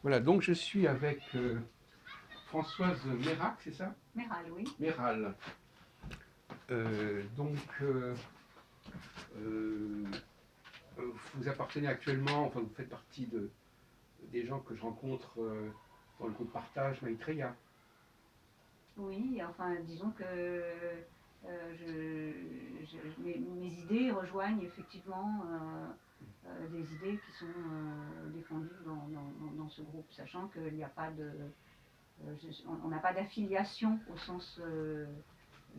Voilà, donc je suis avec Françoise Mérac, c'est ça? Méral, oui. Méral. Donc, euh, vous appartenez actuellement, enfin vous faites partie des gens que je rencontre dans le groupe Partage Maitreya. Oui, enfin, disons que mes idées rejoignent effectivement des idées qui sont défendues dans ce groupe, sachant qu'il n'y a pas de. On n'a pas d'affiliation au sens.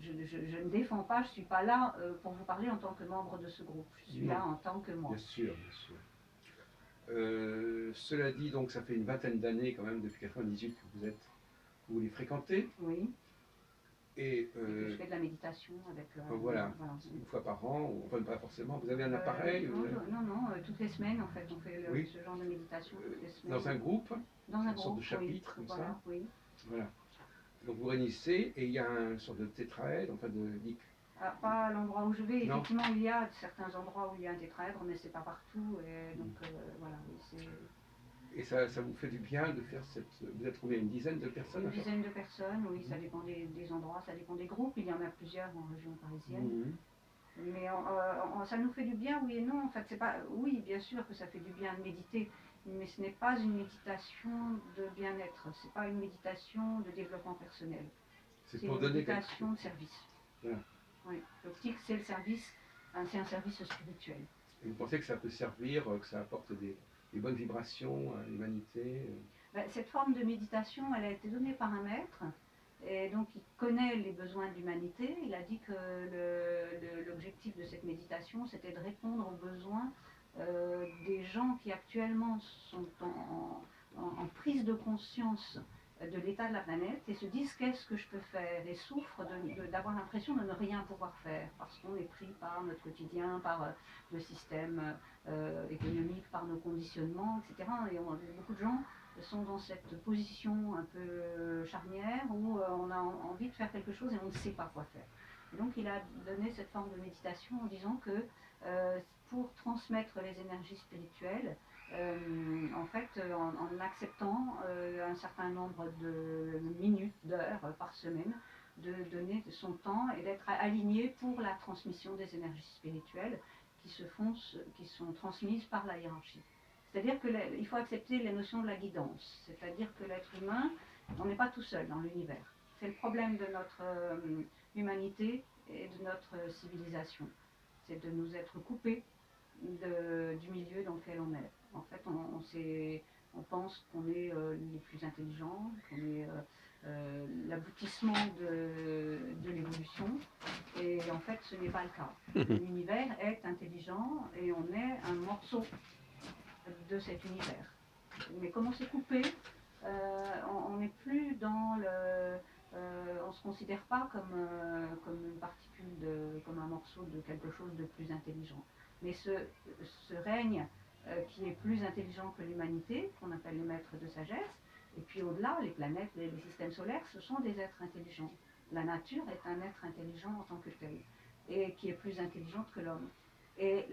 Je ne défends pas, je ne suis pas là pour vous parler en tant que membre de ce groupe. Je suis Non, là en tant que moi. bien sûr, bien sûr. Cela dit, donc ça fait une vingtaine d'années quand même, depuis 98 que vous les fréquentez. Oui. Et, Et que je fais de la méditation avec. voilà, Voilà. une fois par an, ou enfin pas forcément. Vous avez un appareil Non, toutes les semaines en fait, on fait oui. ce genre de méditation toutes les semaines. Dans un groupe, Dans un une sorte de groupe, oui. chapitre comme Voilà, ça. oui. Voilà. Donc vous réunissez et il y a une sorte de tétraèdre, enfin de Ah, pas à l'endroit où je vais, non. effectivement il y a certains endroits où il y a un tétraèdre, mais c'est pas partout, et donc voilà, oui, c'est Et ça vous fait du bien de faire cette. Vous êtes trouvé une dizaine de personnes une à faire. dizaine de personnes, oui, ça dépend des endroits, ça dépend des groupes, il y en a plusieurs en région parisienne. Mais ça nous fait du bien, oui et non. En fait, c'est pas. Oui, bien sûr que ça fait du bien de méditer, mais ce n'est pas une méditation de bien-être. C'est pas une méditation de développement personnel. C'est pour une donner méditation de service. Voilà. Oui. L'optique, c'est le service. C'est un service spirituel. Et vous pensez que ça peut servir, que ça apporte des bonnes vibrations à l'humanité Cette forme de méditation, elle a été donnée par un maître. Et donc, il connaît les besoins de l'humanité. Il a dit que l'objectif de cette méditation, c'était de répondre aux besoins des gens qui actuellement sont en prise de conscience de l'état de la planète et se disent qu'est-ce que je peux faire et souffrent d'avoir l'impression de ne rien pouvoir faire parce qu'on est pris par notre quotidien, par le système économique, par nos conditionnements, etc. Et beaucoup de gens sont dans cette position un peu charnière où on a envie de faire quelque chose et on ne sait pas quoi faire. Et donc il a donné cette forme de méditation en disant que pour transmettre les énergies spirituelles, en fait, en acceptant un certain nombre de minutes, d'heures par semaine, de donner son temps et d'être aligné pour la transmission des énergies spirituelles qui sont transmises par la hiérarchie. C'est-à-dire qu'il faut accepter les notions de la guidance. C'est-à-dire que l'être humain, on n'est pas tout seul dans l'univers. C'est le problème de notre humanité et de notre civilisation. C'est de nous être coupés du milieu dans lequel on est. En fait, on pense qu'on est les plus intelligents, qu'on est l'aboutissement de l'évolution. Et en fait, ce n'est pas le cas. L'univers est intelligent et on est un morceau de cet univers. Mais comme on s'est coupé, on n'est plus dans le. On ne se considère pas comme une particule, comme un morceau de quelque chose de plus intelligent. Mais ce règne qui est plus intelligent que l'humanité, qu'on appelle les maîtres de sagesse, et puis au-delà, les planètes, les systèmes solaires, ce sont des êtres intelligents. La nature est un être intelligent en tant que tel, et qui est plus intelligente que l'homme. Et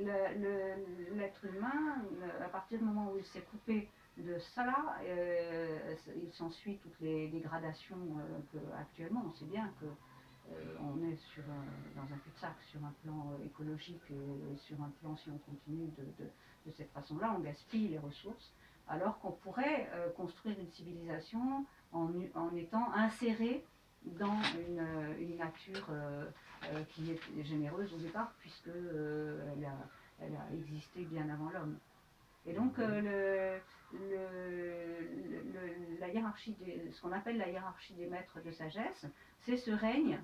l'être humain, à partir du moment où il s'est coupé de cela, il s'ensuit toutes les dégradations actuellement. On sait bien que on est dans un cul-de-sac sur un plan écologique et sur un plan, si on continue de cette façon-là, on gaspille les ressources, alors qu'on pourrait construire une civilisation en étant inséré dans une nature qui est généreuse au départ, puisque elle a existé bien avant l'homme. Et donc, la hiérarchie ce qu'on appelle la hiérarchie des maîtres de sagesse, c'est ce règne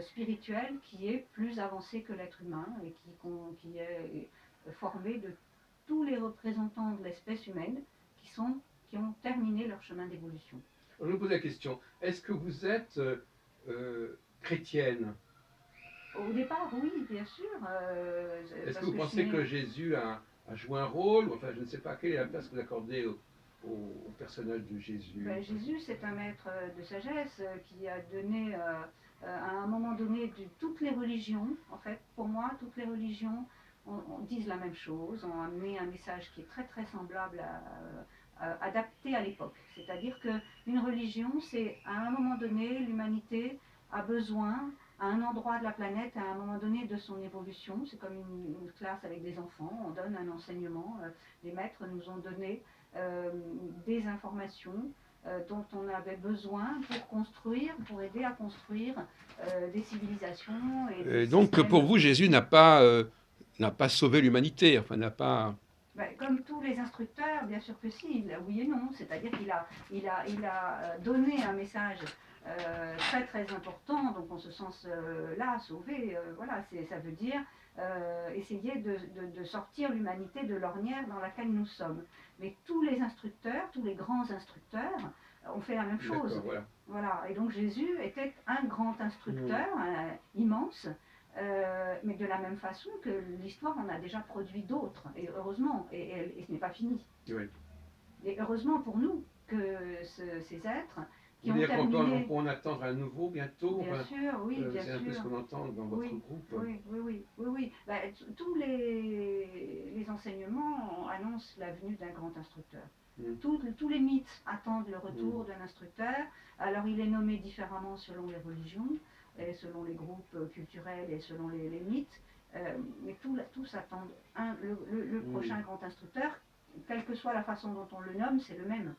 spirituel qui est plus avancé que l'être humain et qui est formé de tous les représentants de l'espèce humaine qui ont terminé leur chemin d'évolution. Je me pose la question, est-ce que vous êtes chrétienne? Au départ, oui, bien sûr. Est-ce que vous pensez que Jésus a joué un rôle? Enfin, je ne sais pas, quelle est la place que vous accordez au personnage de Jésus? Jésus, c'est un maître de sagesse qui a donné à un moment donné toutes les religions, en fait, pour moi, toutes les religions disent la même chose, ont amené un message qui est très très semblable, adapté à l'époque. C'est-à-dire qu'une religion, c'est à un moment donné, l'humanité a besoin, à un endroit de la planète, à un moment donné de son évolution. C'est comme une classe avec des enfants, on donne un enseignement. Les maîtres nous ont donné des informations dont on avait besoin pour construire, pour aider à construire des civilisations et des Donc systèmes. pour vous, Jésus n'a pas sauvé l'humanité, enfin n'a pas... Ben, comme tous les instructeurs, bien sûr que si, oui et non. C'est-à-dire qu'il a donné un message très très important, donc en ce sens-là, sauvé, voilà, ça veut dire essayer de sortir l'humanité de l'ornière dans laquelle nous sommes. Mais tous les instructeurs, tous les grands instructeurs ont fait la même chose. Voilà. Voilà. Et donc Jésus était un grand instructeur, immense, mais de la même façon que l'histoire en a déjà produit d'autres, et heureusement, et ce n'est pas fini. Oui. Et heureusement pour nous que ces êtres qui Vous ont voulez dire terminé... qu'on attendre un nouveau bientôt? Bien Enfin, sûr, oui, bien c'est un peu ce sûr. qu'on entend dans votre Oui, groupe. oui. Ben, tous les enseignements annoncent la venue d'un grand instructeur. Tous les mythes attendent le retour d'un instructeur. Alors il est nommé différemment selon les religions, et selon les groupes culturels et selon les mythes. Mais tous attendent le prochain grand instructeur. Quelle que soit la façon dont on le nomme, c'est le même,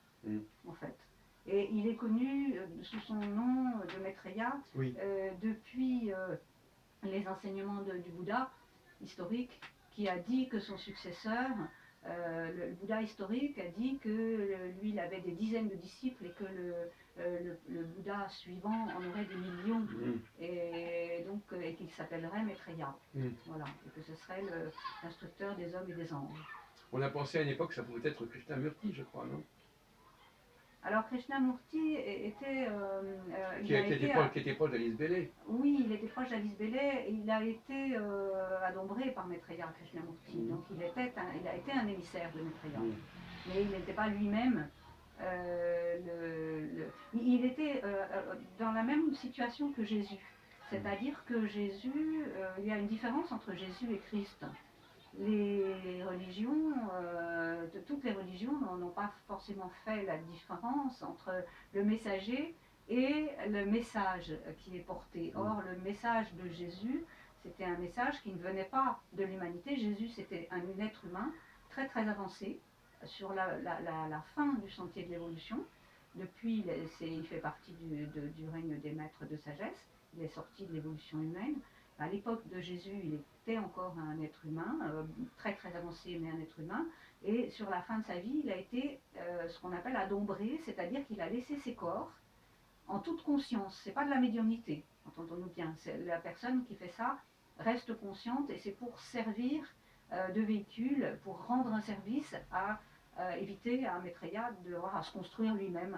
en fait. Et il est connu sous son nom de Maitreya depuis les enseignements du Bouddha historique, qui a dit que son successeur, le Bouddha historique, a dit que lui, il avait des dizaines de disciples et que le Bouddha suivant en aurait des millions, et donc et qu'il s'appellerait Maitreya. Voilà, et que ce serait l'instructeur des hommes et des anges. On a pensé à une époque que ça pouvait être Krishnamurti, je crois, non? Alors Krishnamurti était... qui était proche d'Alice Bailey. Oui, il était proche d'Alice Bailey et il a été adombré par Maitreya Krishnamurti. Donc il a été un émissaire de Maitreya. Mais il n'était pas lui-même... il était dans la même situation que Jésus. C'est-à-dire que Jésus... il y a une différence entre Jésus et Christ. Les religions, toutes les religions n'ont pas forcément fait la différence entre le messager et le message qui est porté. Or, le message de Jésus, c'était un message qui ne venait pas de l'humanité. Jésus, c'était un être humain très très avancé sur la fin du sentier de l'évolution. Depuis, il fait partie du règne des maîtres de sagesse. Il est sorti de l'évolution humaine. À l'époque de Jésus, il était encore un être humain, très très avancé, mais un être humain. Et sur la fin de sa vie, il a été ce qu'on appelle adombré, c'est-à-dire qu'il a laissé ses corps en toute conscience. C'est pas de la médiumnité, entendons-nous bien. La personne qui fait ça reste consciente et c'est pour servir de véhicule, pour rendre un service à éviter à Maitreya à se construire lui-même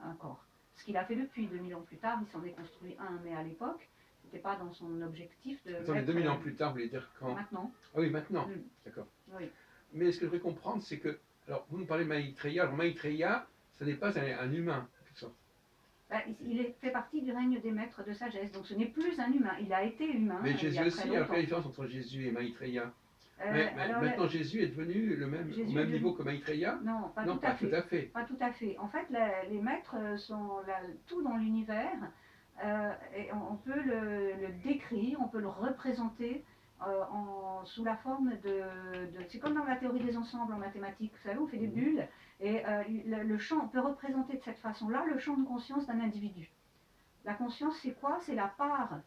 un corps. Ce qu'il a fait depuis 2000 ans plus tard, il s'en est construit un, mais à l'époque, c'était pas dans son objectif de... Attendez, 2000 ans plus tard, vous voulez dire quand? Maintenant. Ah oui, maintenant, d'accord. Oui. Mais ce que je voudrais comprendre, c'est que... Alors, vous nous parlez de Maitreya. Alors, Maitreya, ce n'est pas un humain, en quelque sorte. Il fait partie du règne des maîtres de sagesse, donc ce n'est plus un humain. Il a été humain. Mais Jésus aussi, alors quelle est la différence entre Jésus et Maitreya? Alors, maintenant, Jésus est devenu au même niveau que Maitreya? Non, pas tout à fait. Pas tout à fait. En fait, les maîtres sont tout dans l'univers. Et on peut le décrire, on peut le représenter sous la forme c'est comme dans la théorie des ensembles en mathématiques, vous savez, on fait des bulles, et le champ, on peut représenter de cette façon-là le champ de conscience d'un individu. La conscience, c'est quoi? C'est la part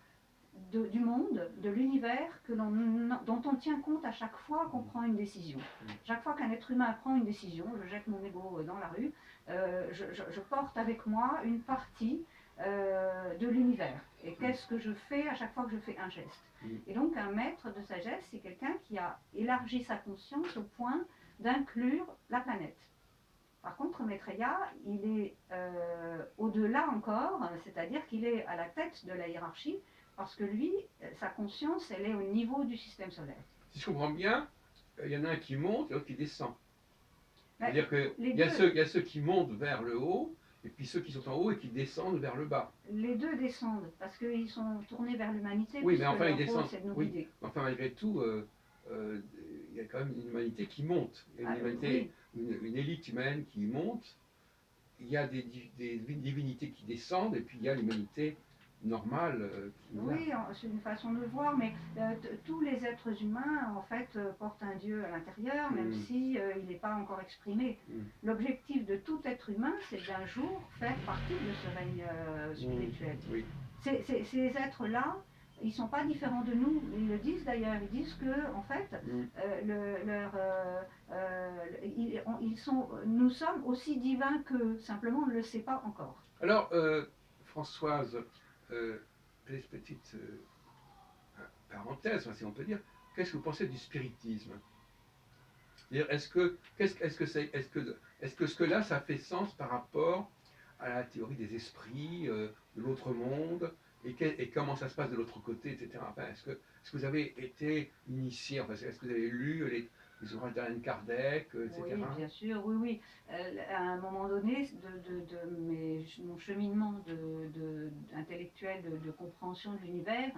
du monde, de l'univers dont on tient compte à chaque fois qu'on prend une décision. Chaque fois qu'un être humain prend une décision, je jette mon ego dans la rue, je porte avec moi une partie de l'univers. Et qu'est-ce que je fais à chaque fois que je fais un geste? Et donc un maître de sagesse, c'est quelqu'un qui a élargi sa conscience au point d'inclure la planète. Par contre, Maitreya, il est au-delà encore, c'est-à-dire qu'il est à la tête de la hiérarchie, parce que lui, sa conscience, elle est au niveau du système solaire. Si je comprends bien, il y en a un qui monte et l'autre qui descend. C'est-à-dire qu'il y a ceux qui montent vers le haut, et puis ceux qui sont en haut et qui descendent vers le bas. Les deux descendent, parce qu'ils sont tournés vers l'humanité. Oui, mais enfin, ils descendent. C'est de nous guider. Enfin, malgré tout, il y a quand même une humanité qui monte. Il y a une humanité, une élite humaine qui monte. Il y a des divinités qui descendent, et puis il y a l'humanité normale qui est là. Oui, c'est une façon de voir, mais tous les êtres humains, en fait, portent un Dieu à l'intérieur, même si il n'est pas encore exprimé. L'objectif de tout être humain, c'est d'un jour faire partie de ce règne spirituel. Oui. Ces êtres-là, ils ne sont pas différents de nous. Ils le disent d'ailleurs. Ils disent que, en fait, nous sommes aussi divins qu'eux. Simplement, on ne le sait pas encore. Alors, Françoise, petite parenthèse, si on peut dire, qu'est-ce que vous pensez du spiritisme? Est-ce que ce que là, ça fait sens par rapport à la théorie des esprits, de l'autre monde, et comment ça se passe de l'autre côté, etc. Enfin, est-ce que vous avez été initié, enfin, est-ce que vous avez lu les ouvrages d'Alain Kardec, etc. Oui, bien sûr, oui. À un moment donné mon cheminement intellectuel de compréhension de l'univers,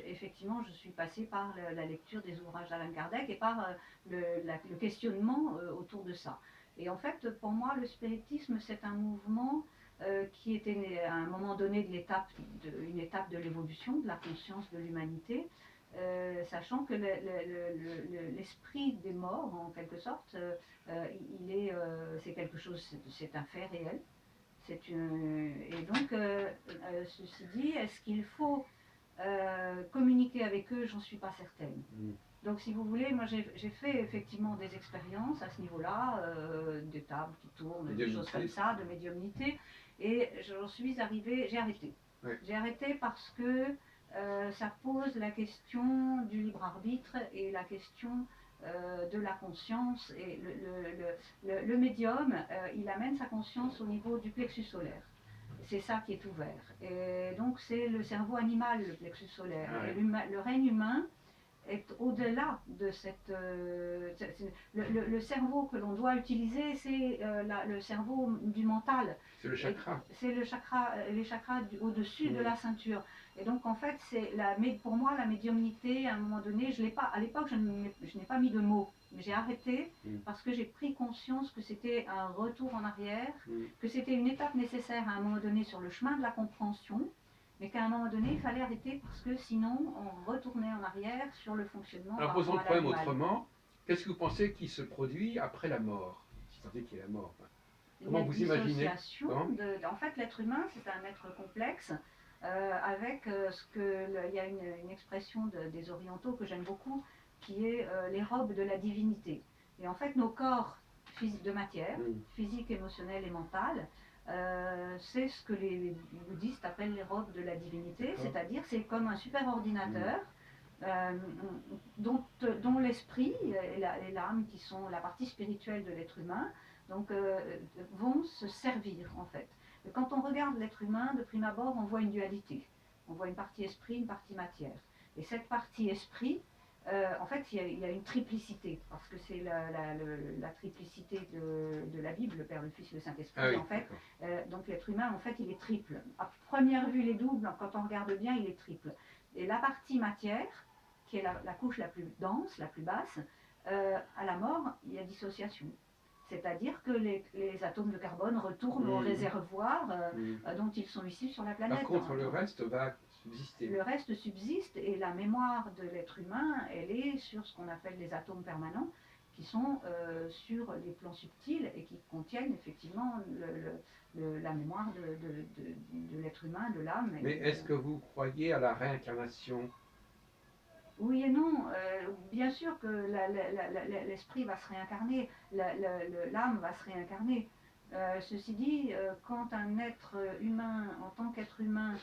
effectivement, je suis passée par la lecture des ouvrages d'Alain Kardec et par le questionnement autour de ça. Et en fait, pour moi, le spiritisme, c'est un mouvement qui était né à un moment donné une étape de l'évolution de la conscience de l'humanité, sachant que l'esprit des morts, en quelque sorte, c'est quelque chose, c'est un fait réel. Et donc, ceci dit, est-ce qu'il faut communiquer avec eux? J'en suis pas certaine. Donc, si vous voulez, moi j'ai fait effectivement des expériences à ce niveau-là, des tables qui tournent, des choses comme ça, de médiumnité, et j'en suis arrivée, j'ai arrêté. Ouais. J'ai arrêté parce que ça pose la question du libre arbitre et la question de la conscience. Et le médium, il amène sa conscience au niveau du plexus solaire. C'est ça qui est ouvert. Et donc c'est le cerveau animal, le plexus solaire. Ah ouais. Et le règne humain est au-delà de le cerveau que l'on doit utiliser, c'est le cerveau du mental. C'est le chakra. C'est les chakras au-dessus de la ceinture. Et donc en fait, pour moi la médiumnité, à un moment donné, à l'époque je n'ai pas mis de mots, mais j'ai arrêté parce que j'ai pris conscience que c'était un retour en arrière, que c'était une étape nécessaire à un moment donné sur le chemin de la compréhension, mais qu'à un moment donné, il fallait arrêter parce que sinon, on retournait en arrière sur le fonctionnement. Alors posons le problème autrement. Qu'est-ce que vous pensez qui se produit après la mort? Si tant est qu'il y a la mort. Comment vous imaginez? En fait, l'être humain, c'est un être complexe, avec il y a une expression des orientaux que j'aime beaucoup, qui est les robes de la divinité. Et en fait, nos corps de matière, physique, émotionnel et mental, c'est ce que les bouddhistes appellent les robes de la divinité, c'est-à-dire c'est comme un super ordinateur dont l'esprit et l'âme, qui sont la partie spirituelle de l'être humain, donc, vont se servir en fait. Et quand on regarde l'être humain, de prime abord, on voit une dualité. On voit une partie esprit, une partie matière. Et cette partie esprit, en fait, il y a une triplicité, parce que c'est la triplicité de la Bible, le Père, le Fils, le Saint-Esprit, en fait. Donc l'être humain, en fait, il est triple. À première vue, il est double, quand on regarde bien, il est triple. Et la partie matière, qui est la couche la plus dense, la plus basse, à la mort, il y a dissociation. C'est-à-dire que les atomes de carbone retournent au réservoir dont ils sont issus sur la planète. Par contre, le reste va subsister. Le reste subsiste, et la mémoire de l'être humain, elle est sur ce qu'on appelle les atomes permanents, qui sont sur les plans subtils et qui contiennent effectivement la mémoire de l'être humain, de l'âme. Mais est-ce que vous croyez à la réincarnation? Oui et non. Bien sûr que l'esprit va se réincarner, l'âme va se réincarner. Ceci dit, quand un être humain, en tant qu'être humain,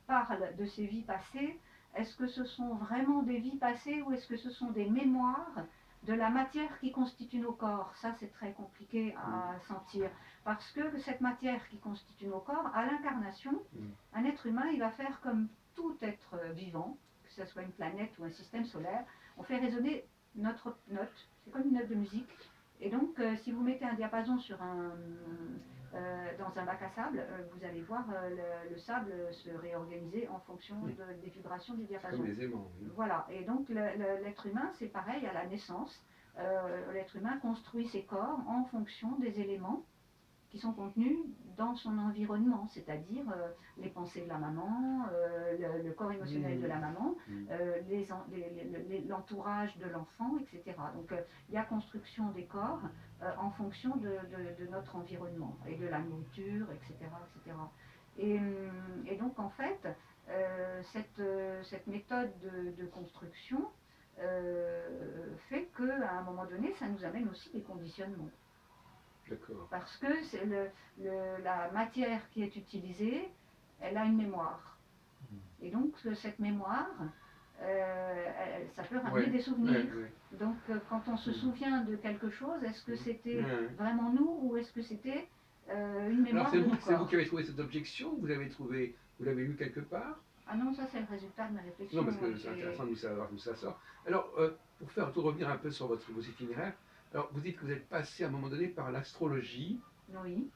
parle de ses vies passées, est-ce que ce sont vraiment des vies passées ou est-ce que ce sont des mémoires de la matière qui constitue nos corps? Ça, c'est très compliqué à sentir. Parce que cette matière qui constitue nos corps, à l'incarnation, un être humain, il va faire comme tout être vivant, que ce soit une planète ou un système solaire. On fait résonner notre note, c'est comme une note de musique. Et donc, si vous mettez un diapason sur dans un bac à sable, vous allez voir le sable se réorganiser en fonction Oui. des vibrations du C'est comme diapason. les aimants, oui. Voilà, et donc l'être humain, c'est pareil à la naissance. L'être humain construit ses corps en fonction des éléments qui sont contenus dans son environnement, c'est-à-dire les pensées de la maman, le corps émotionnel de la maman, Mm. l'entourage de l'enfant, etc. Donc il y a construction des corps en fonction de notre environnement et de la nourriture, etc. etc. Et donc en fait, cette méthode de construction fait qu'à un moment donné, ça nous amène aussi des conditionnements. D'accord. Parce que c'est la matière qui est utilisée, elle a une mémoire. Et donc cette mémoire, ça peut ramener Ouais, des souvenirs. ouais, ouais. Donc quand on se Mm. souvient de quelque chose, est-ce que c'était Ouais. vraiment nous ou est-ce que c'était une Alors, mémoire de nos c'est vous corps? qui avez trouvé cette objection, ou vous l'avez lu quelque part? Ah non, ça c'est le résultat de ma Non, réflexion. parce que c'est intéressant de nous savoir d'où ça sort. Alors, pour faire tout revenir un peu sur vos itinéraires, alors vous dites que vous êtes passé à un moment donné par l'astrologie. Oui,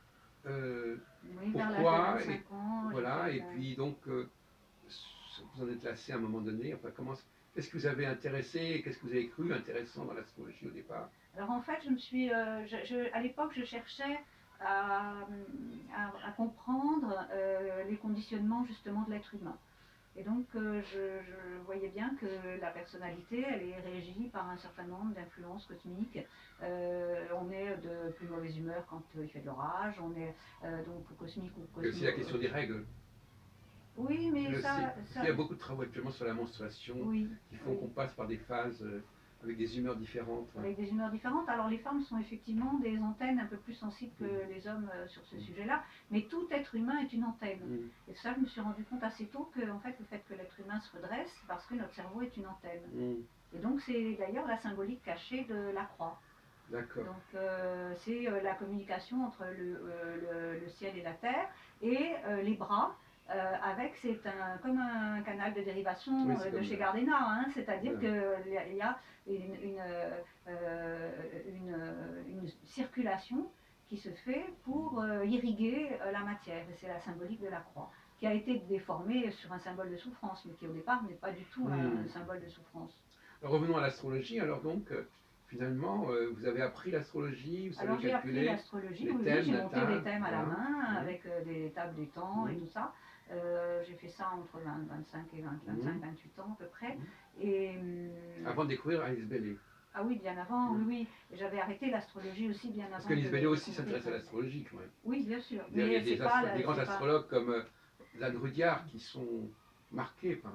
euh, oui, vers l'âge de Pourquoi? Et 25 ans, j'ai voilà, fait et puis donc vous en êtes lassé à un moment donné. Enfin, qu'est-ce qui vous avait intéressé? Qu'est-ce que vous avez cru intéressant dans l'astrologie au départ? Alors en fait, je me suis, à l'époque, je cherchais à, à comprendre les conditionnements justement de l'être humain. Et donc je voyais bien que la personnalité, elle est régie par un certain nombre d'influences cosmiques. On est de plus mauvaise humeur quand il fait de l'orage, on est donc cosmique ou Il y a aussi cosmo. la question des règles. Oui, mais Parce qu'il y a beaucoup de travaux actuellement sur la menstruation oui, qui font oui. qu'on passe par des phases avec des humeurs différentes. Ouais. Avec des humeurs différentes. Alors les femmes sont effectivement des antennes un peu plus sensibles que Mm. les hommes sur ce sujet-là, mais tout être humain est une antenne. Mm. Et ça, je me suis rendu compte assez tôt que en fait, le fait que l'être humain se redresse, c'est parce que notre cerveau est une antenne. Mm. Et donc c'est d'ailleurs la symbolique cachée de la croix. D'accord. Donc c'est la communication entre le ciel et la terre et les bras. Avec, c'est comme un canal de dérivation Oui, c'est de comme chez Gardena, hein, c'est-à-dire voilà. qu'il y a une circulation qui se fait pour irriguer la matière, et c'est la symbolique de la croix, qui a été déformée sur un symbole de souffrance, mais qui au départ n'est pas du tout un Mm. symbole de souffrance. Alors, revenons à l'astrologie. Alors donc, finalement, vous avez appris l'astrologie, vous savez Alors j'ai appris calculer l'astrologie, les oui, oui, thèmes j'ai monté des natals, thèmes à la voilà. main Mm. avec des tables des temps et Mm. tout ça. J'ai fait ça entre 25 et 25, Mm. 28 ans à peu près. Mm. Et Avant de découvrir Alice Bailey. ah oui, bien avant, oui, Mm. oui. J'avais arrêté l'astrologie aussi bien Parce avant qu'Alice Bailey de aussi découvrir. s'intéresse à l'astrologie quand même. Oui, bien sûr. Il y a Mais c'est pas, des grands c'est pas. astrologues comme Lan Rudyard qui sont marqués par.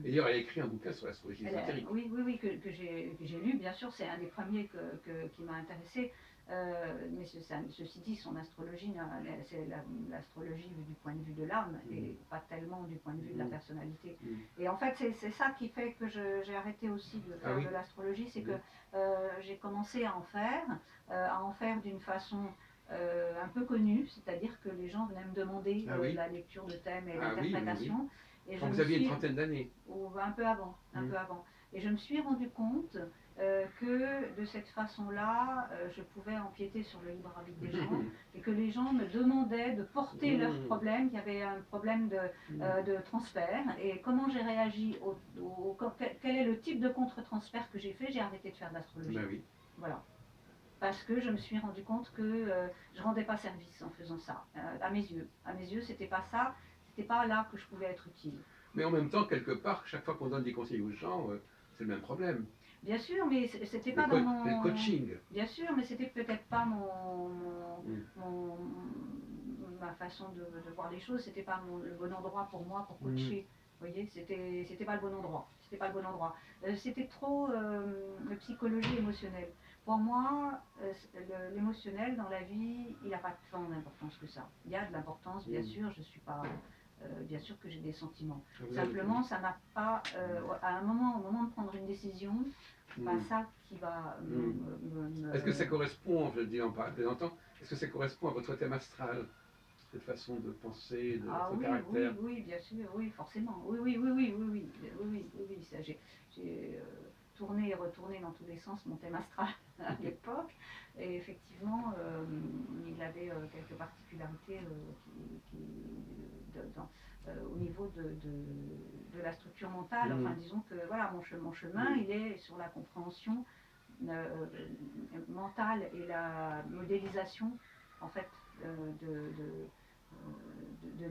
Et d'ailleurs, elle a écrit un bouquin sur l'astrologie ésotérique. Oui, oui, oui, que j'ai lu, bien sûr, c'est un des premiers qui m'a intéressé. Mais ceci dit, son astrologie, c'est l'astrologie vue du point de vue de l'âme et pas tellement du point de vue de la personnalité. Et en fait, c'est ça qui fait que j'ai arrêté aussi de faire Ah oui. de l'astrologie, c'est que j'ai commencé à en faire d'une façon un peu connue, c'est-à-dire que les gens venaient me demander Ah oui. la lecture de thèmes et Ah oui, oui, oui. l'interprétation. Et Quand je vous me aviez une suis, trentaine d'années. ou un peu avant, un peu avant. Et je me suis rendu compte que de cette façon-là, je pouvais empiéter sur le libre arbitre des gens et que les gens me demandaient de porter leurs problèmes, qu'il y avait un problème de transfert et comment j'ai réagi, quel est le type de contre-transfert que j'ai fait, j'ai arrêté de faire de l'astrologie. Ben oui. Voilà. Parce que je me suis rendu compte que je rendais pas service en faisant ça, à mes yeux. À mes yeux, c'était pas ça, c'était pas là que je pouvais être utile. Mais en même temps, quelque part, chaque fois qu'on donne des conseils aux gens, c'est le même problème. Bien sûr, mais c'était pas dans mon. C'est le coaching. Bien sûr, mais c'était peut-être pas mon- ma façon de voir les choses. C'était pas le bon endroit pour moi pour coacher. Vous voyez, c'était pas le bon endroit. C'était pas le bon endroit. C'était trop de psychologie émotionnelle. Pour moi, l'émotionnel dans la vie, il n'a pas tant d'importance que ça. Il y a de l'importance, bien sûr. Je suis pas. Bien sûr que j'ai des sentiments. Simplement, ça n'a pas. Au moment de prendre une décision, c'est pas ça qui va Est-ce que ça correspond, je le dis en plaisantant, est-ce que ça correspond à votre thème astral, cette façon de penser, de votre caractère? Oui, bien sûr, oui, forcément. Oui. J'ai tourné et retourné dans tous les sens mon thème astral à l'époque. Et effectivement, il avait quelques particularités au niveau de la structure mentale. Enfin, disons que voilà, mon chemin, il est sur la compréhension mentale et la modélisation, en fait,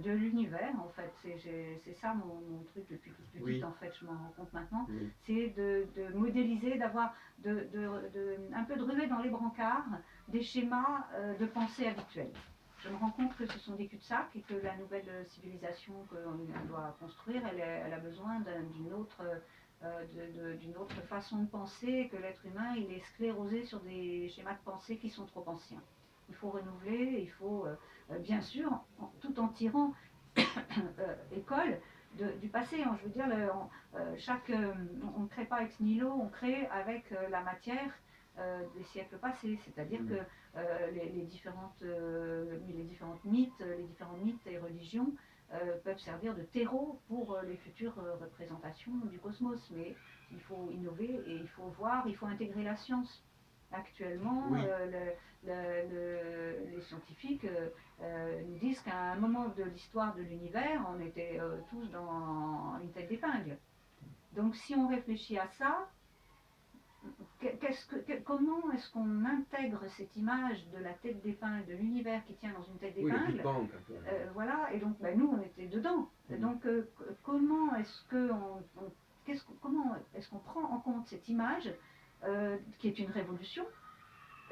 de l'univers, en fait. C'est ça mon truc depuis toute petite, Oui. en fait, je m'en rends compte maintenant. Oui. C'est de modéliser, d'avoir, un peu de ruer dans les brancards des schémas de pensée habituels. Je me rends compte que ce sont des cul-de-sac et que la nouvelle civilisation qu'on doit construire, elle a besoin d'une autre, d'une autre façon de penser, que l'être humain, il est sclérosé sur des schémas de pensée qui sont trop anciens. Il faut renouveler, il faut, bien sûr, tout en tirant école du passé. Hein. Je veux dire, on ne crée pas ex nihilo, on crée avec la matière des siècles passés. C'est-à-dire que les différentes mythes, les différents mythes et religions peuvent servir de terreau pour les futures représentations du cosmos. Mais il faut innover et il faut voir, il faut intégrer la science. Actuellement, Oui. les scientifiques nous disent qu'à un moment de l'histoire de l'univers, on était tous dans une tête d'épingle. Donc si on réfléchit à ça, comment est-ce qu'on intègre cette image de la tête d'épingle, de l'univers qui tient dans une tête Oui, le Big d'épingle? Bang, un peu. Voilà, et donc nous on était dedans. Donc comment est-ce comment est-ce qu'on prend en compte cette image qui est une révolution?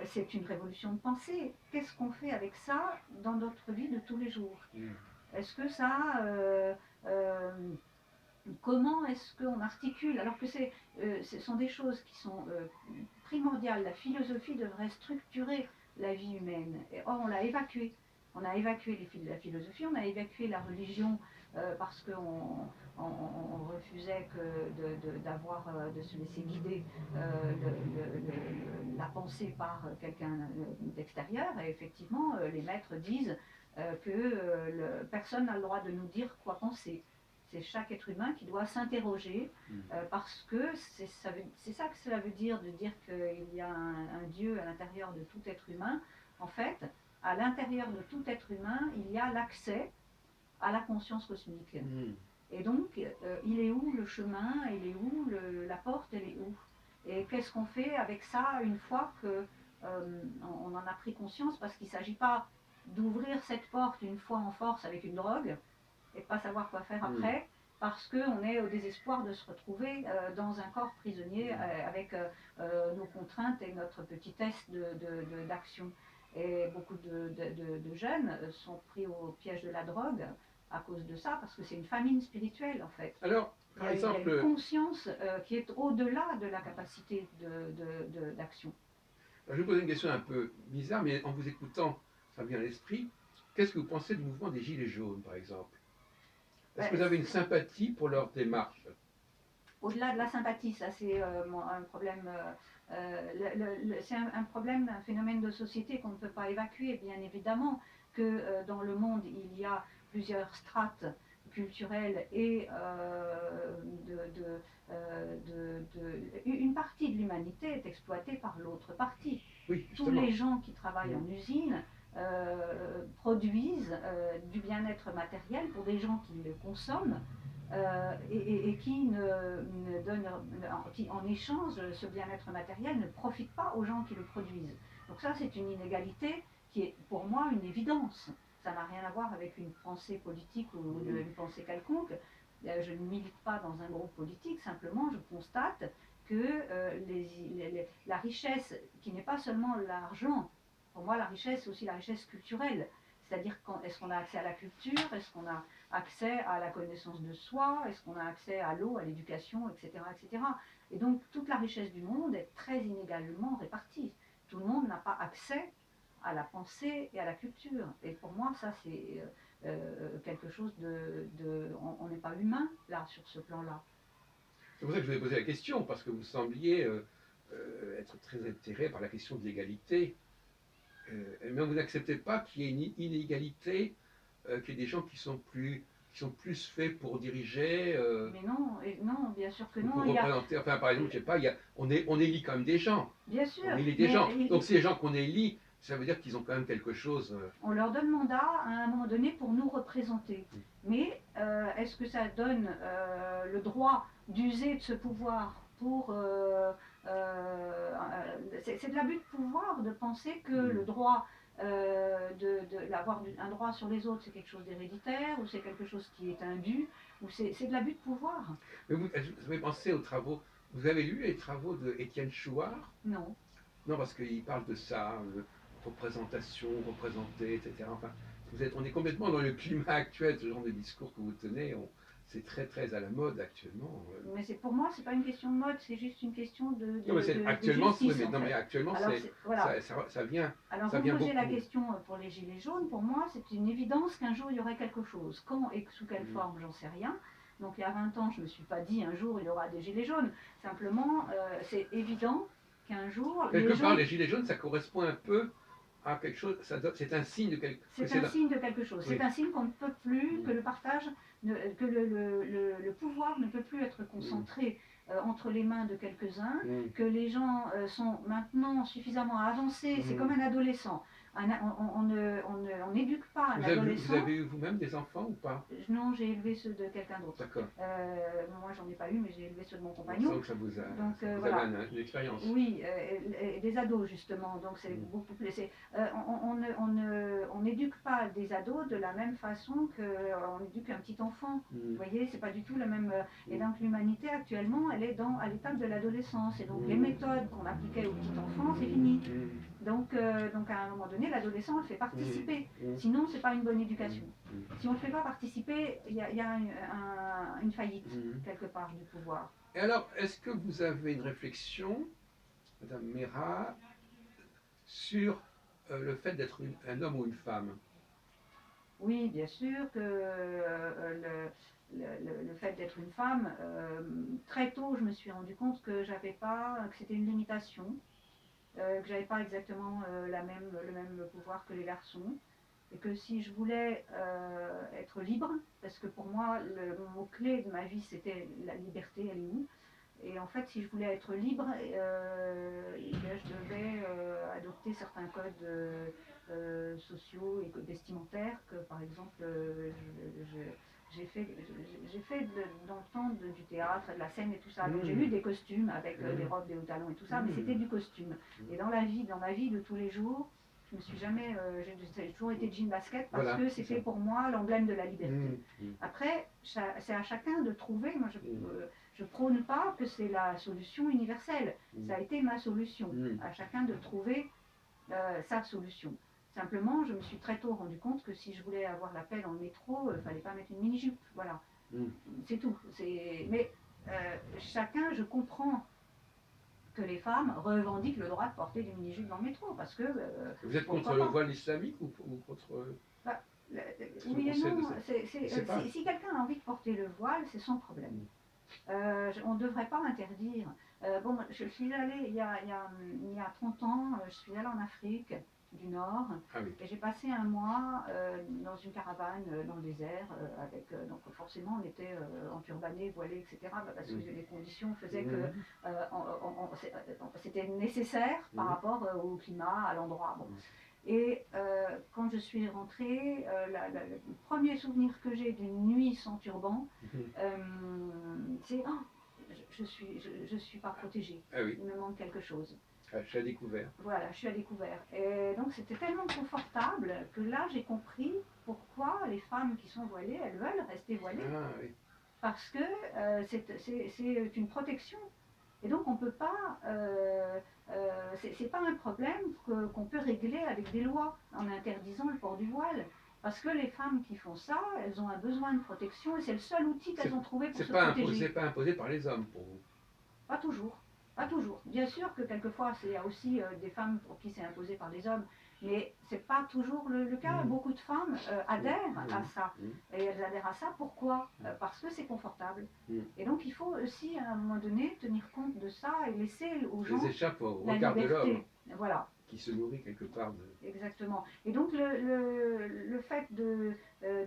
C'est une révolution de pensée. Qu'est-ce qu'on fait avec ça dans notre vie de tous les jours? Est-ce que ça... comment est-ce qu'on articule? Alors que ce sont des choses qui sont primordiales. La philosophie devrait structurer la vie humaine. Et or, on l'a évacuée. On a évacué la philosophie, on a évacué la religion parce qu'on refusait de se laisser guider la pensée par quelqu'un d'extérieur. Et effectivement, les maîtres disent que personne n'a le droit de nous dire quoi penser. C'est chaque être humain qui doit s'interroger parce que c'est ça que cela veut dire, de dire qu'il y a un Dieu à l'intérieur de tout être humain. En fait, à l'intérieur de tout être humain, il y a l'accès à la conscience cosmique. Et donc, il est où le chemin? Il est où la porte? Elle est où? Et qu'est-ce qu'on fait avec ça une fois qu'on en a pris conscience? Parce qu'il ne s'agit pas d'ouvrir cette porte une fois en force avec une drogue et pas savoir quoi faire après, parce qu'on est au désespoir de se retrouver dans un corps prisonnier avec nos contraintes et notre petit test d'action. Et beaucoup de jeunes sont pris au piège de la drogue à cause de ça, parce que c'est une famine spirituelle en fait. Alors, par exemple, il y a une conscience qui est au-delà de la capacité d'action. Je vais vous poser une question un peu bizarre, mais en vous écoutant, ça me vient à l'esprit. Qu'est-ce que vous pensez du mouvement des Gilets jaunes, par exemple? Est-ce que vous avez une sympathie pour leur démarche? Au-delà de la sympathie, ça c'est un problème, c'est un problème, un phénomène de société qu'on ne peut pas évacuer. Bien évidemment que dans le monde il y a plusieurs strates culturelles et une partie de l'humanité est exploitée par l'autre partie. Oui, tous les gens qui travaillent en usine produisent du bien-être matériel pour des gens qui le consomment et qui qui en échange, ce bien-être matériel ne profite pas aux gens qui le produisent. Donc ça, c'est une inégalité qui est pour moi une évidence. Ça n'a rien à voir avec une pensée politique ou une pensée quelconque. Je ne milite pas dans un groupe politique, simplement je constate que la richesse, qui n'est pas seulement l'argent, pour moi la richesse c'est aussi la richesse culturelle. C'est-à-dire, est-ce qu'on a accès à la culture? Est-ce qu'on a accès à la connaissance de soi? Est-ce qu'on a accès à l'eau, à l'éducation, etc., etc. Et donc, toute la richesse du monde est très inégalement répartie. Tout le monde n'a pas accès à la pensée et à la culture. Et pour moi, ça, c'est quelque chose on n'est pas humain, là, sur ce plan-là. C'est pour ça que je vous ai posé la question, parce que vous sembliez être très attiré par la question de l'égalité. Mais vous n'acceptez pas qu'il y ait une inégalité, qu'il y ait des gens qui sont plus faits pour diriger. Mais non, non, bien sûr que non. Pour représenter, enfin par exemple, je sais pas, on élit quand même des gens. Bien sûr. On élit des gens. Donc ces gens qu'on élit, ça veut dire qu'ils ont quand même quelque chose. On leur donne mandat à un moment donné pour nous représenter. Mais est-ce que ça donne le droit d'user de ce pouvoir pour... c'est de l'abus de pouvoir de penser que le droit d'avoir un droit sur les autres, c'est quelque chose d'héréditaire, ou c'est quelque chose qui est indu, ou c'est de l'abus de pouvoir. Mais vous avez pensé aux travaux. Vous avez lu les travaux de Étienne Chouard? Non. Non, parce qu'il parle de ça, représentation, représenter, etc. Enfin, on est complètement dans le climat actuel, ce genre de discours que vous tenez. C'est très très à la mode actuellement. Mais pour moi, c'est pas une question de mode, c'est juste une question Non, mais actuellement, justice. oui, mais, non, mais actuellement, Alors, voilà. ça vient. Alors, Ça vous vient posez la beaucoup. question pour les Gilets jaunes. Pour moi, c'est une évidence qu'un jour il y aurait quelque chose. Quand et sous quelle forme, j'en sais rien. Donc, il y a 20 ans, je ne me suis pas dit un jour il y aura des Gilets jaunes. Simplement, c'est évident qu'un jour. Quelque part, les Gilets jaunes, ça correspond un peu à quelque chose. C'est un signe de quelque chose. C'est un signe de quelque chose. Oui. C'est un signe qu'on ne peut plus, que le partage, que le pouvoir ne peut plus être concentré entre les mains de quelques-uns, que les gens sont maintenant suffisamment avancés. C'est comme un adolescent. On n'éduque pas un adolescent. Vous avez eu vous-même des enfants ou pas? Non, j'ai élevé ceux de quelqu'un d'autre. D'accord. Moi, j'en ai pas eu, mais j'ai élevé ceux de mon compagnon. Donc ça vous a, Donc, vous voilà. avez une expérience. Oui, des ados justement. Donc c'est beaucoup plus. On n'éduque pas des ados de la même façon qu'on éduque un petit enfant. Vous voyez, c'est pas du tout le même. Et donc l'humanité actuellement, elle est à l'étape de l'adolescence. Et donc les méthodes qu'on appliquait aux petits enfants, c'est fini. Donc à un moment donné, l'adolescent, on le fait participer. Sinon, c'est pas une bonne éducation. Si on ne le fait pas participer, il y a une faillite quelque part du pouvoir. Et alors, est-ce que vous avez une réflexion, Madame Mera, sur le fait d'être un homme ou une femme? Oui, bien sûr que le fait d'être une femme, très tôt, je me suis rendu compte que c'était une limitation, que j'avais pas exactement le même pouvoir que les garçons, et que si je voulais être libre, parce que pour moi, le mot-clé de ma vie, c'était la liberté, elle est où? Et en fait, si je voulais être libre, je devais adopter certains codes sociaux et vestimentaires que, par exemple, j'ai fait dans le temps du théâtre, de la scène et tout ça. Donc j'ai eu des costumes avec des robes, des hauts talons et tout ça, mais c'était du costume. Et dans ma vie de tous les jours, je me suis jamais, j'ai toujours été jean basket parce que c'était pour moi l'emblème de la liberté. Après, c'est à chacun de trouver. Moi, je prône pas que c'est la solution universelle. Ça a été ma solution. À chacun de trouver sa solution. Simplement, je me suis très tôt rendu compte que si je voulais avoir la paix dans le métro, il fallait pas mettre une mini-jupe. Voilà. C'est tout. Mais chacun, je comprends que les femmes revendiquent le droit de porter des mini-jupes dans le métro parce que. Vous êtes contre le voile islamique ou contre. Oui et non. Si quelqu'un a envie de porter le voile, c'est son problème. On ne devrait pas interdire. Je suis allée il y a 30 ans, je suis allée en Afrique du Nord et j'ai passé un mois dans une caravane dans le désert donc forcément on était enturbanés, voilés, etc. Parce que les conditions faisaient que c'était nécessaire par rapport au climat, à l'endroit. Bon. Et quand je suis rentrée, le premier souvenir que j'ai d'une nuit sans turban, c'est je suis pas protégée. Il me manque quelque chose. Je suis à découvert. Voilà, je suis à découvert. Et donc c'était tellement confortable que là j'ai compris pourquoi les femmes qui sont voilées, elles veulent rester voilées. Parce que c'est une protection. Et donc on ne peut pas, c'est pas un problème qu'on peut régler avec des lois en interdisant le port du voile. Parce que les femmes qui font ça, elles ont un besoin de protection et c'est le seul outil qu'elles ont trouvé pour se protéger. C'est pas imposé par les hommes pour vous? Pas toujours. Pas toujours. Bien sûr que quelquefois, il y a aussi des femmes pour qui c'est imposé par les hommes, mais ce n'est pas toujours le cas. Beaucoup de femmes adhèrent à ça. Et elles adhèrent à ça, pourquoi? Parce que c'est confortable. Et donc, il faut aussi, à un moment donné, tenir compte de ça et laisser aux gens les échappes au la regard liberté. de l'homme. Voilà. Qui se nourrit quelque part de. Exactement. Et donc, le fait de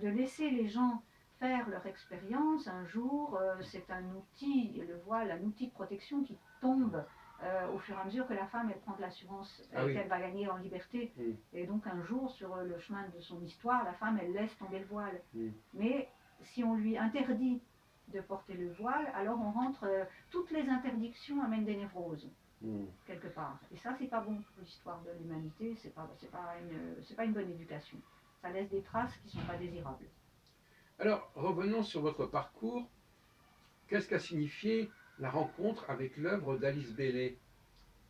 laisser les gens faire leur expérience, un jour, c'est un outil, le voile, un outil de protection qui tombe au fur et à mesure que la femme, elle prend de l'assurance, Ah oui. qu'elle va gagner en liberté. Mm. Et donc un jour, sur le chemin de son histoire, la femme, elle laisse tomber le voile. Mm. Mais si on lui interdit de porter le voile, alors on rentre, toutes les interdictions amènent des névroses, Mm. quelque part. Et ça, c'est pas bon pour l'histoire de l'humanité, c'est pas une bonne éducation. Ça laisse des traces qui sont pas désirables. Alors, revenons sur votre parcours. Qu'est-ce qu'a signifié la rencontre avec l'œuvre d'Alice Bailey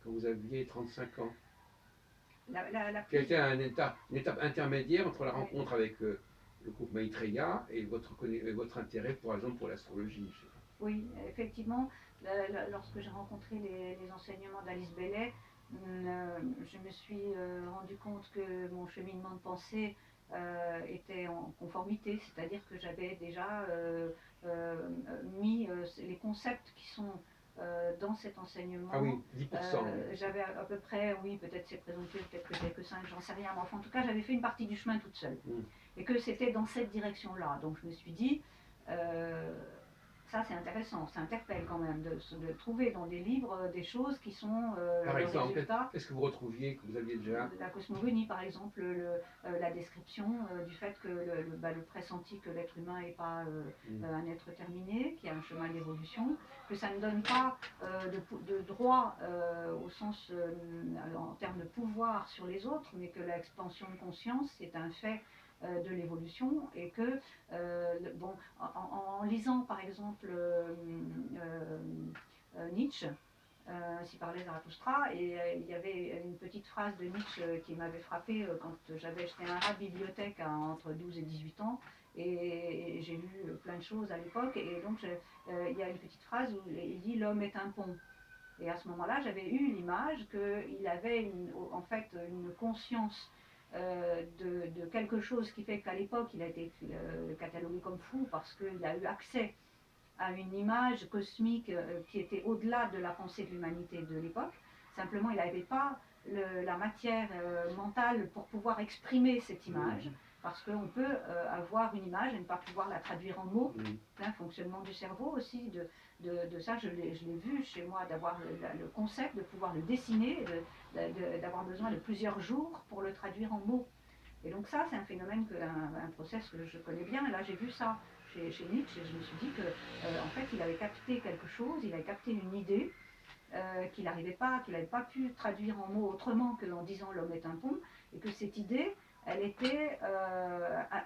quand vous aviez 35 ans? Qui a été une étape intermédiaire entre la Ouais. rencontre avec le groupe Maitreya et votre intérêt, par exemple, pour l'astrologie. Oui, effectivement, lorsque j'ai rencontré les enseignements d'Alice Bailey, je me suis rendu compte que mon cheminement de pensée était en conformité, c'est-à-dire que j'avais déjà mis les concepts qui sont dans cet enseignement. Ah oui, 10%. J'avais à peu près, oui, peut-être c'est présenté, peut-être que quelques 5, j'en sais rien, mais enfin, en tout cas, j'avais fait une partie du chemin toute seule. Mm. Et que c'était dans cette direction-là. Donc je me suis dit, euh, ça c'est intéressant, ça interpelle quand même de trouver dans des livres des choses qui sont Par le exemple, résultat qu'est-ce que vous retrouviez, que vous aviez déjà? de la cosmogonie, par exemple, la description du fait que le pressenti que l'être humain n'est pas un être terminé, qu'il y a un chemin d'évolution, que ça ne donne pas de droit au sens en termes de pouvoir sur les autres, mais que l'expansion de conscience c'est un fait de l'évolution et que bon, en lisant par exemple Nietzsche, s'y parlait Zarathustra, et il y avait une petite phrase de Nietzsche qui m'avait frappée quand j'étais un rat de bibliothèque entre 12 et 18 ans, et j'ai lu plein de choses à l'époque, et donc il y a une petite phrase où il dit l'homme est un pont. Et à ce moment-là, j'avais eu l'image qu'il avait en fait une conscience de quelque chose qui fait qu'à l'époque, il a été catalogué comme fou parce qu'il a eu accès à une image cosmique qui était au-delà de la pensée de l'humanité de l'époque. Simplement, il n'avait pas la matière mentale pour pouvoir exprimer cette image, parce qu'on peut avoir une image et ne pas pouvoir la traduire en mots. Un fonctionnement du cerveau aussi, de ça, je l'ai vu chez moi, d'avoir le concept, de pouvoir le dessiner, d'avoir besoin de plusieurs jours pour le traduire en mots. Et donc ça, c'est un phénomène, un process que je connais bien. Et là, j'ai vu ça chez Nietzsche et je me suis dit que, en fait, il avait capté quelque chose, il avait capté une idée qu'il n'avait pas pu traduire en mots autrement qu'en disant l'homme est un pont, et que cette idée, elle était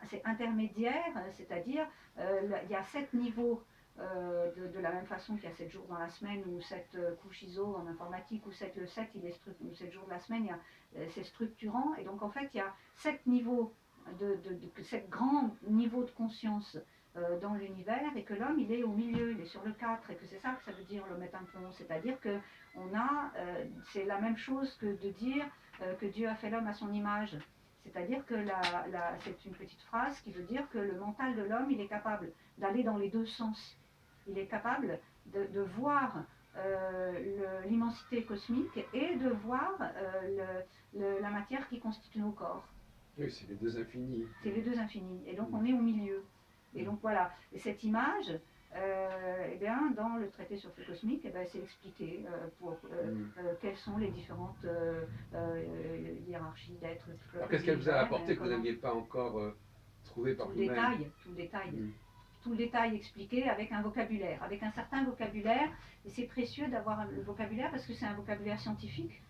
c'est intermédiaire, c'est-à-dire il y a 7 niveaux. De la même façon qu'il y a 7 jours dans la semaine ou 7 couches ISO en informatique, ou 7 le 7 il est ou 7 jours de la semaine, c'est structurant, et donc en fait il y a 7 niveaux, 7 grands niveaux de conscience dans l'univers, et que l'homme il est au milieu, il est sur le 4, et que c'est ça que ça veut dire l'homme est un pont, c'est-à-dire que c'est la même chose que de dire que Dieu a fait l'homme à son image. C'est-à-dire que c'est une petite phrase qui veut dire que le mental de l'homme, il est capable d'aller dans les deux sens. Il est capable de voir l'immensité cosmique et de voir la matière qui constitue nos corps. Oui, c'est les deux infinis. C'est les deux infinis. Et donc on est au milieu. Et donc voilà. Et cette image, eh bien, dans le traité sur le cosmique, eh bien, c'est expliqué quelles sont les différentes hiérarchies d'êtres. Alors qu'est-ce qu'elle vous a apporté que vous n'aviez pas encore trouvé par vous-même? Tout le détail. Tout le détail expliqué avec un vocabulaire, avec un certain vocabulaire. Et c'est précieux d'avoir le vocabulaire parce que c'est un vocabulaire scientifique.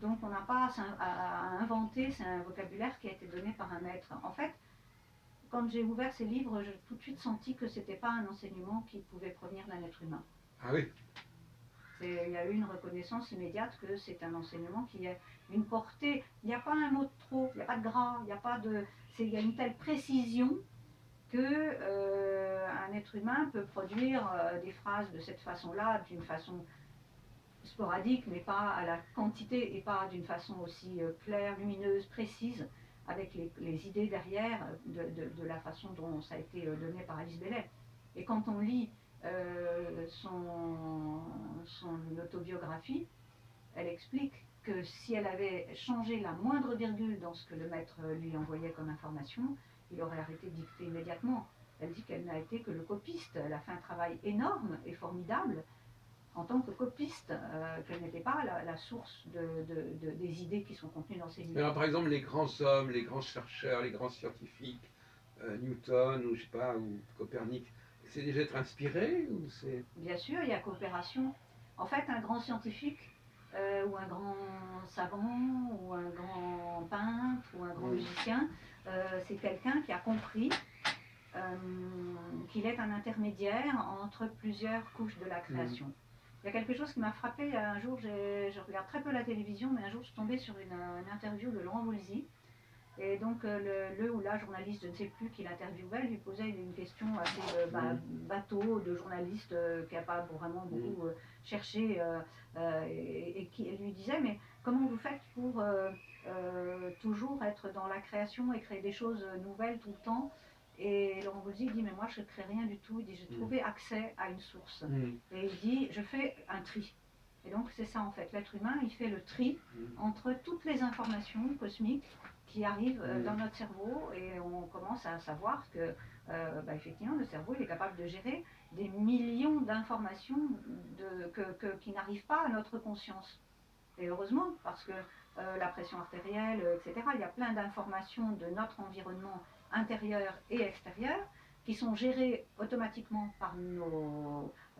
Donc on n'a pas à inventer, c'est un vocabulaire qui a été donné par un maître. En fait, quand j'ai ouvert ces livres, j'ai tout de suite senti que ce n'était pas un enseignement qui pouvait provenir d'un être humain. Ah oui. Il y a eu une reconnaissance immédiate que c'est un enseignement qui a une portée. Il n'y a pas un mot de trop, il n'y a pas de gras, il y a une telle précision que un être humain peut produire des phrases de cette façon-là, d'une façon sporadique, mais pas à la quantité et pas d'une façon aussi claire, lumineuse, précise, avec les idées derrière de la façon dont ça a été donné par Alice Bailey. Et quand on lit son autobiographie, elle explique que si elle avait changé la moindre virgule dans ce que le maître lui envoyait comme information, il aurait arrêté de dicter immédiatement. Elle dit qu'elle n'a été que le copiste. Elle a fait un travail énorme et formidable, en tant que copiste, qu'elle n'était pas la source des idées qui sont contenues dans ces livres. Alors, par exemple, les grands hommes, les grands chercheurs, les grands scientifiques, Newton ou je sais pas, ou Copernic, c'est déjà être inspiré ou c'est... Bien sûr, il y a coopération. En fait, un grand scientifique ou un grand savant ou un grand peintre ou un grand musicien, c'est quelqu'un qui a compris qu'il est un intermédiaire entre plusieurs couches de la création. Il y a quelque chose qui m'a frappé un jour, je regarde très peu la télévision, mais un jour je suis tombée sur une interview de Laurent Voulzy. Et donc le ou la journaliste, je ne sais plus qui l'interviewait, lui posait une question assez bateau de journaliste qui n'a pas vraiment beaucoup cherché et qui lui disait mais comment vous faites pour toujours être dans la création et créer des choses nouvelles tout le temps. Et Laurent Voulzy dit mais moi je ne crée rien du tout, il dit j'ai trouvé accès à une source. Et il dit je fais un tri. Et donc c'est ça en fait, l'être humain il fait le tri entre toutes les informations cosmiques qui arrivent dans notre cerveau et on commence à savoir que effectivement le cerveau il est capable de gérer des millions d'informations qui n'arrivent pas à notre conscience. Et heureusement parce que la pression artérielle, etc., il y a plein d'informations de notre environnement intérieur et extérieur qui sont gérées automatiquement par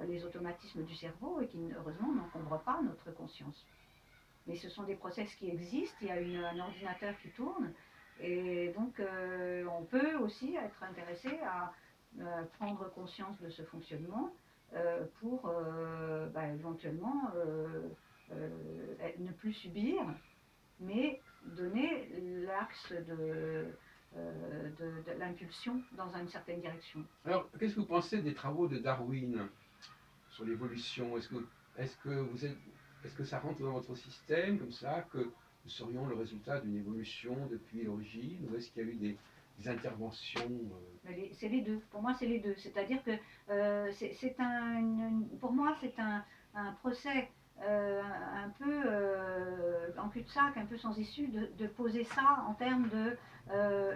les automatismes du cerveau et qui heureusement n'encombrent pas notre conscience. Mais ce sont des process qui existent, il y a un ordinateur qui tourne, et donc on peut aussi être intéressé à prendre conscience de ce fonctionnement pour éventuellement ne plus subir, mais donner l'axe de l'impulsion dans une certaine direction. Alors, qu'est-ce que vous pensez des travaux de Darwin sur l'évolution? Est-ce que ça rentre dans votre système comme ça, que nous serions le résultat d'une évolution depuis l'origine, ou est-ce qu'il y a eu des interventions C'est les deux. Pour moi, c'est les deux. C'est-à-dire que pour moi, c'est un procès un peu en cul-de-sac, un peu sans issue, de poser ça en termes de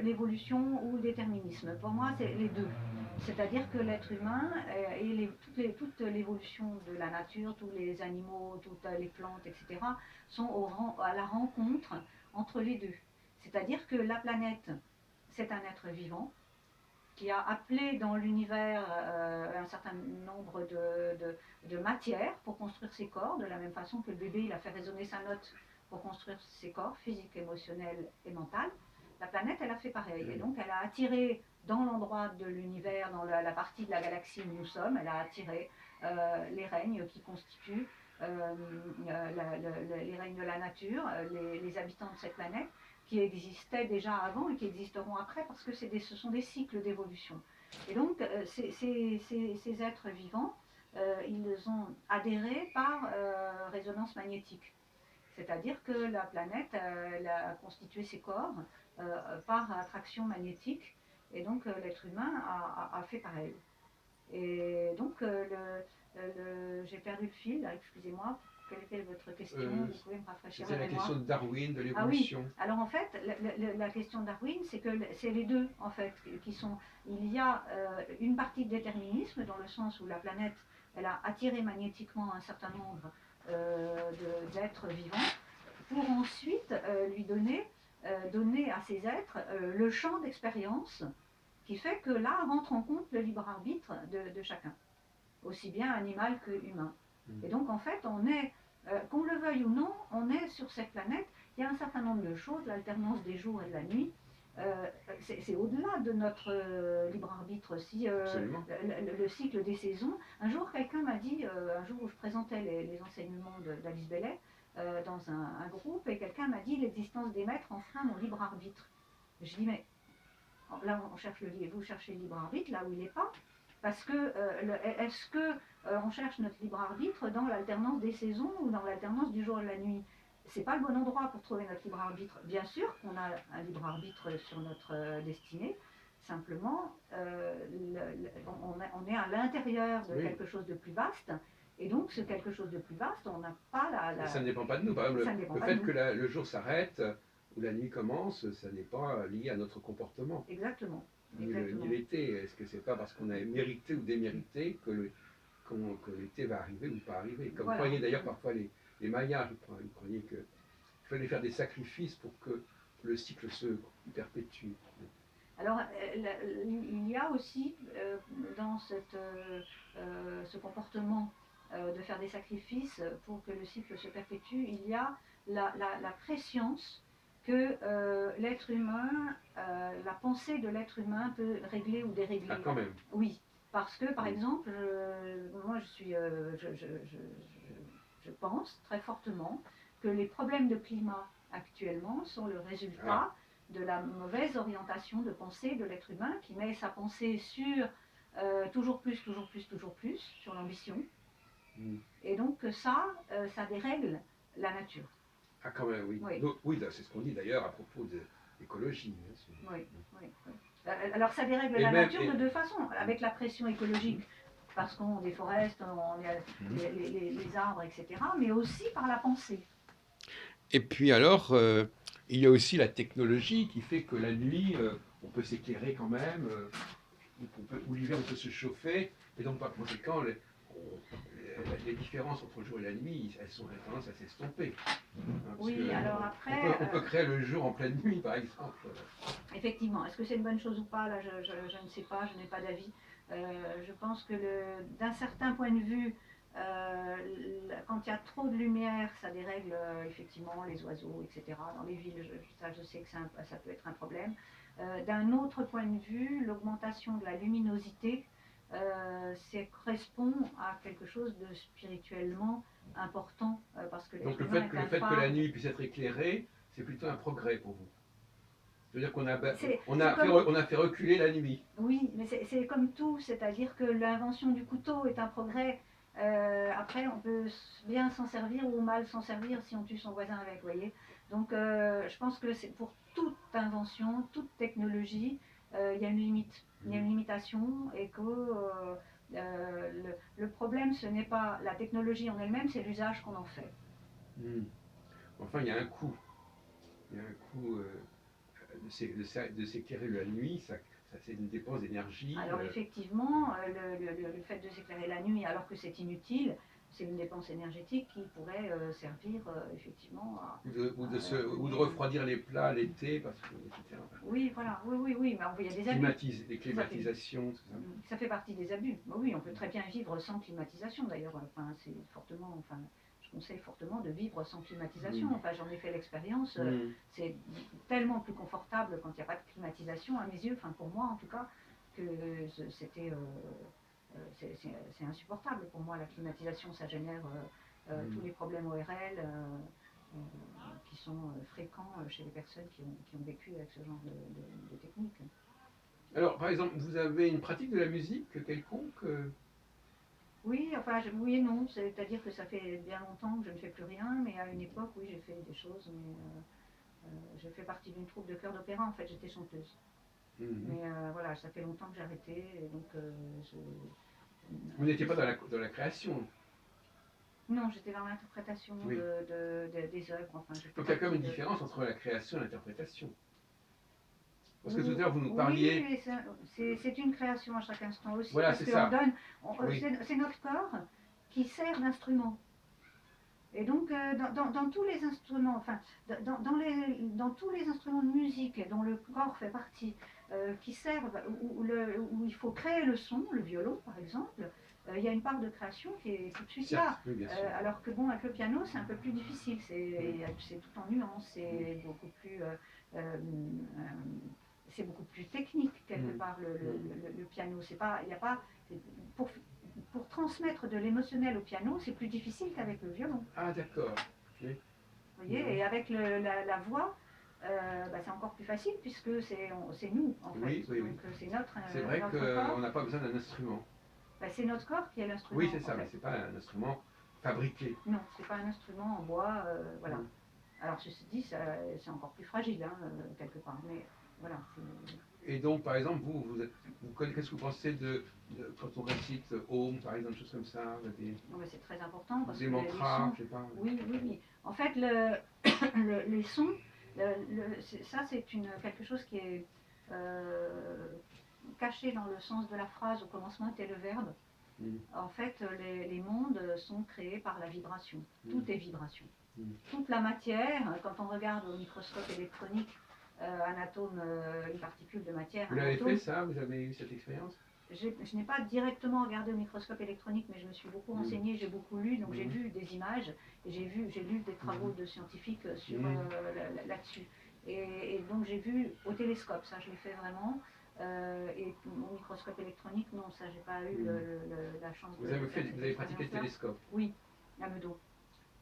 l'évolution ou le déterminisme. Pour moi, c'est les deux. C'est-à-dire que l'être humain et toute l'évolution de la nature, tous les animaux, toutes les plantes, etc., sont à la rencontre entre les deux. C'est-à-dire que la planète, c'est un être vivant qui a appelé dans l'univers un certain nombre de matières pour construire ses corps, de la même façon que le bébé il a fait résonner sa note pour construire ses corps physiques, émotionnels et mentaux. La planète, elle a fait pareil. Et donc, elle a attiré dans l'endroit de l'univers, dans la partie de la galaxie où nous sommes, elle a attiré les règnes qui constituent les règnes de la nature, les habitants de cette planète, qui existaient déjà avant et qui existeront après, parce que ce sont des cycles d'évolution. Et donc, ces êtres vivants, ils ont adhéré par résonance magnétique. C'est-à-dire que la planète elle a constitué ses corps par attraction magnétique, et donc l'être humain a fait pareil. Et donc, j'ai perdu le fil, là, excusez-moi. Quelle était votre question? Vous pouvez me rafraîchir la mémoire. C'était la question de Darwin, de Ah oui, l'évolution. alors en fait, la question de Darwin, c'est que c'est les deux, en fait, qui sont... Il y a une partie de déterminisme, dans le sens où la planète, elle a attiré magnétiquement un certain nombre d'êtres vivants, pour ensuite lui donner à ces êtres le champ d'expérience qui fait que là rentre en compte le libre arbitre de chacun, aussi bien animal que humain. Et donc en fait, on est, qu'on le veuille ou non, on est sur cette planète. Il y a un certain nombre de choses, l'alternance des jours et de la nuit. C'est au-delà de notre libre arbitre. Si le cycle des saisons, un jour quelqu'un m'a dit, un jour où je présentais les enseignements d'Alice Bellet dans un groupe, et quelqu'un m'a dit l'existence des maîtres enfreint mon libre arbitre. Je dis mais là on cherche vous cherchez le libre arbitre là où il n'est pas, parce que est-ce que on cherche notre libre arbitre dans l'alternance des saisons ou dans l'alternance du jour et de la nuit? C'est pas le bon endroit pour trouver notre libre arbitre. Bien sûr qu'on a un libre arbitre sur notre destinée, simplement on est à l'intérieur de quelque chose de plus vaste. Et donc, ce quelque chose de plus vaste, on n'a pas Ça ne dépend pas de nous. Par exemple, le fait que le jour s'arrête ou la nuit commence, ça n'est pas lié à notre comportement. Exactement. Ni l'été. Est-ce que c'est pas parce qu'on a mérité ou démérité que que l'été va arriver ou pas arriver. Comme Voilà. croyaient d'ailleurs parfois les Mayas, je crois, ils croyaient qu'il fallait faire des sacrifices pour que le cycle se perpétue. Alors, il y a aussi dans ce comportement de faire des sacrifices pour que le cycle se perpétue, il y a la préscience que l'être humain, la pensée de l'être humain peut régler ou Ah, dérégler. quand même. Oui, parce que par Mm. exemple, moi je pense très fortement que les problèmes de climat actuellement sont le résultat de la mauvaise orientation de pensée de l'être humain qui met sa pensée sur toujours plus, toujours plus, toujours plus, sur l'ambition. Mm. Et donc ça dérègle la nature. Ah, quand même, oui. Oui, Oui, c'est ce qu'on dit d'ailleurs à propos de l'écologie. oui, oui, oui. Alors ça dérègle Et la même, nature de deux façons, avec la pression écologique, parce qu'on déforeste, on a les arbres, etc., mais aussi par la pensée. et puis alors, il y a aussi la technologie qui fait que la nuit, on peut s'éclairer quand même, ou l'hiver, on peut se chauffer, et donc par conséquent, les différences entre le jour et la nuit, elles ont tendance à s'estomper. Parce Oui, que alors après, on peut créer le jour en pleine nuit, par exemple. effectivement, est-ce que c'est une bonne chose ou pas? Là, je ne sais pas, je n'ai pas d'avis. Je pense que d'un certain point de vue, quand il y a trop de lumière, ça dérègle effectivement les oiseaux, etc. Dans les villes, je sais que ça peut être un problème. D'un autre point de vue, l'augmentation de la luminosité, ça correspond à quelque chose de spirituellement important, parce que Donc l'être humain est le un fait que la phare. nuit puisse être éclairée, c'est plutôt un progrès pour vous. C'est-à-dire C'est comme, on a fait reculer la nuit. oui, mais c'est comme tout, c'est-à-dire que l'invention du couteau est un progrès. Après, on peut bien s'en servir ou mal s'en servir si on tue son voisin avec, vous voyez. Donc, je pense que c'est pour toute invention, toute technologie, il y a une limite, il y a une limitation et que le problème, ce n'est pas la technologie en elle-même, c'est l'usage qu'on en fait. Hmm. Enfin, il y a un coût. Il y a un coût de s'éclairer la nuit, ça c'est une dépense d'énergie. Alors effectivement, le fait de s'éclairer la nuit alors que c'est inutile, c'est une dépense énergétique qui pourrait servir effectivement Ou de donner refroidir les plats l'été, parce que, etc. Oui, voilà, oui, oui, oui, mais il y a des abus. Les Ça fait, climatisations, tout ça. ça fait partie des abus. Bah oui, on peut très bien vivre sans climatisation d'ailleurs. Enfin, c'est fortement, enfin, je conseille fortement de vivre sans climatisation. Enfin, j'en ai fait l'expérience. C'est tellement plus confortable quand il n'y a pas de climatisation, à mes yeux, enfin pour moi en tout cas, que c'était, c'est insupportable pour moi la climatisation. Ça génère tous les problèmes ORL. Qui sont fréquents chez les personnes qui ont vécu avec ce genre de technique. Alors, par exemple, vous avez une pratique de la musique quelconque Oui, enfin, oui et non, c'est-à-dire que ça fait bien longtemps que je ne fais plus rien, mais à une époque, oui, j'ai fait des choses, mais j'ai fait partie d'une troupe de chœur d'opéra, en fait, j'étais chanteuse. Mais voilà, ça fait longtemps que j'ai arrêté, et donc Vous n'étiez pas dans la création. non, j'étais dans l'interprétation Oui. des œuvres. Enfin, Donc il y a quand même une différence entre la création et l'interprétation. Parce que tout à Oui, l'heure, vous nous parliez. mais c'est une création à chaque instant aussi, Voilà, parce c'est qu'on ça. donne, Oui. c'est notre corps qui sert d'instrument. Et donc, dans tous les instruments, enfin, dans tous les instruments de musique dont le corps fait partie, qui servent, où il faut créer le son, le violon par exemple, il y a une part de création qui est tout de suite Certes, là. oui, bien sûr. Alors que bon, avec le piano, c'est un peu plus difficile, c'est tout en nuances, euh, c'est beaucoup plus technique quelque part le piano. C'est pas, il y a pas, pour, pour transmettre de l'émotionnel au piano, c'est plus difficile qu'avec le violon. Ah, d'accord. Oui. Vous voyez, et avec la voix, c'est encore plus facile puisque c'est nous en fait. Oui, oui, oui. Donc c'est notre, C'est vrai notre qu'on corps. n'a pas besoin d'un instrument. C'est notre corps qui est l'instrument. Oui, c'est ça, en mais fait. c'est pas un instrument fabriqué. Non, c'est pas un instrument en bois, voilà. Alors ceci dit, c'est encore plus fragile quelque part, mais voilà. Et donc, par exemple, qu'est-ce que vous pensez quand on récite Om, par exemple, des choses comme ça, C'est très important parce des que les mantras, sons. je sais pas. Oui, oui, oui. En fait, les sons, ça c'est quelque chose qui est caché dans le sens de la phrase. Au commencement était le verbe. Mm. En fait, les mondes sont créés par la vibration. Mm. Tout est vibration. Mm. Toute la matière, quand on regarde au microscope électronique un atome, une particule de matière, Vous un l'avez fait atome, ça? Vous avez eu cette expérience? je n'ai pas directement regardé au microscope électronique, mais je me suis beaucoup Mm. renseignée, j'ai beaucoup lu, donc j'ai Mm. vu des images, et j'ai lu des travaux de scientifiques sur, Mm. là-dessus. Et donc j'ai vu au télescope, ça je l'ai fait vraiment, et au microscope électronique, non, ça j'ai pas eu Mm. la chance Vous de avez faire fait, cette vous avez pratiqué le expérience-là. télescope. Oui, à Meudon.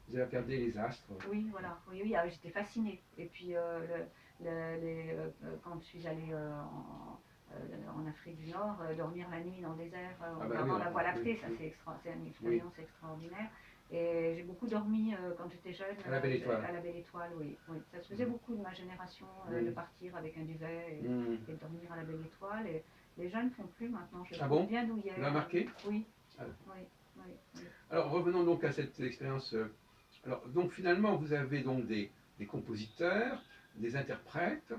Vous avez regardé les astres. Oui, voilà. Oui, oui, j'étais fascinée. Et puis, quand je suis allée en Afrique du Nord, dormir la nuit dans le désert, Ah en bah oui, regardant la Voie oui, lactée, ça oui, c'est une oui. expérience extraordinaire. Et j'ai beaucoup dormi quand j'étais jeune À la Belle Étoile. à la Belle Étoile, oui, oui. Ça se faisait beaucoup de ma génération de partir avec un duvet Mm. et de dormir à la Belle Étoile. Et les jeunes ne font plus maintenant, je Ah trouve bon? bien Ça vous a douillère. marqué? Oui, Ah. oui, oui, oui. Alors revenons donc à cette expérience. Alors donc finalement vous avez donc des compositeurs, des interprètes.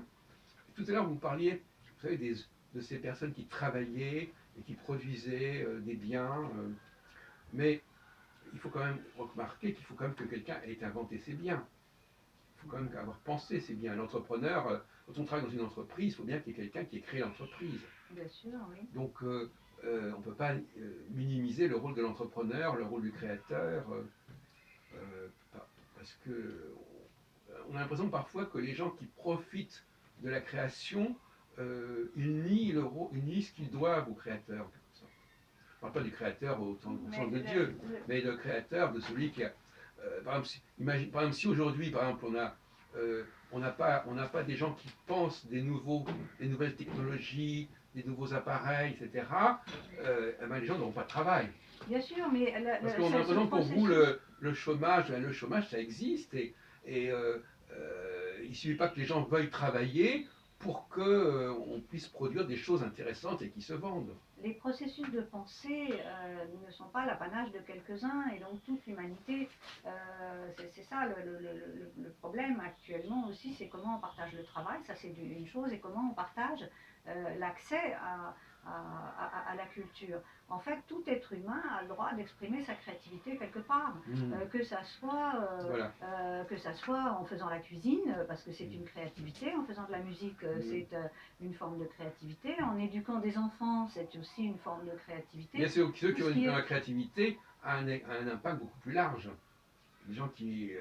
Tout à l'heure vous parliez, vous savez, de ces personnes qui travaillaient et qui produisaient des biens. Mais il faut quand même remarquer qu'il faut quand même que quelqu'un ait inventé ces biens. Il faut quand même avoir pensé ces biens. L'entrepreneur, quand on travaille dans une entreprise, il faut bien qu'il y ait quelqu'un qui ait créé l'entreprise. Bien sûr, oui. Donc on ne peut pas minimiser le rôle de l'entrepreneur, le rôle du créateur. Parce que on a l'impression parfois que les gens qui profitent de la création, ils nient ils nient ce qu'ils doivent au créateur. Je ne parle pas du créateur au sens de Dieu, mais le créateur de celui qui a. Par exemple, par exemple, si aujourd'hui, par exemple, on n'a pas des gens qui pensent des nouvelles technologies, des nouveaux appareils, etc., eh ben, les gens n'auront pas de travail. Bien sûr, mais Parce qu'on a l'impression que pour vous, le chômage, ça existe et il ne suffit pas que les gens veuillent travailler pour qu'on puisse produire des choses intéressantes et qui se vendent. les processus de pensée ne sont pas l'apanage de quelques-uns et donc toute l'humanité, c'est ça le problème actuellement aussi, c'est comment on partage le travail, ça c'est une chose, et comment on partage l'accès à la culture. En fait, tout être humain a le droit d'exprimer sa créativité quelque part, que ça Voilà. soit en faisant la cuisine, parce que c'est une créativité, en faisant de la musique, c'est une forme de créativité, en éduquant des enfants, c'est aussi une forme de créativité. Bien sûr, ceux qui ont une créativité a un impact beaucoup plus large. Les gens il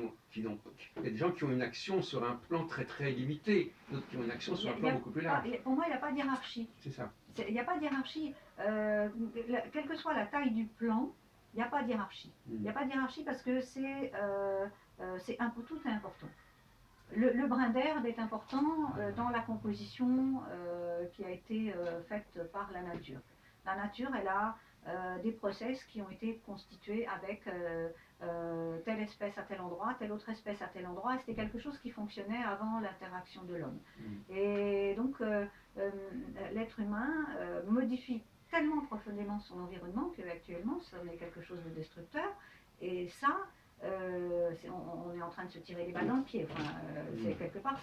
y a des gens qui ont une action sur un plan très très limité, d'autres qui ont une action sur un plan beaucoup plus large. Pour moi, il n'y a pas de hiérarchie. C'est ça. Il n'y a pas de hiérarchie. Quelle que soit la taille du plan, il n'y a pas de hiérarchie. Il n'y a pas de hiérarchie parce que tout est important. Le brin d'herbe est important dans la composition qui a été faite par la nature. La nature, elle a des process qui ont été constitués avec telle espèce à tel endroit, telle autre espèce à tel endroit, et c'était quelque chose qui fonctionnait avant l'interaction de l'homme. Et donc, l'être humain modifie tellement profondément son environnement qu'actuellement, ça est quelque chose de destructeur. Et ça, on est en train de se tirer les balles dans le pied. Enfin, quelque part,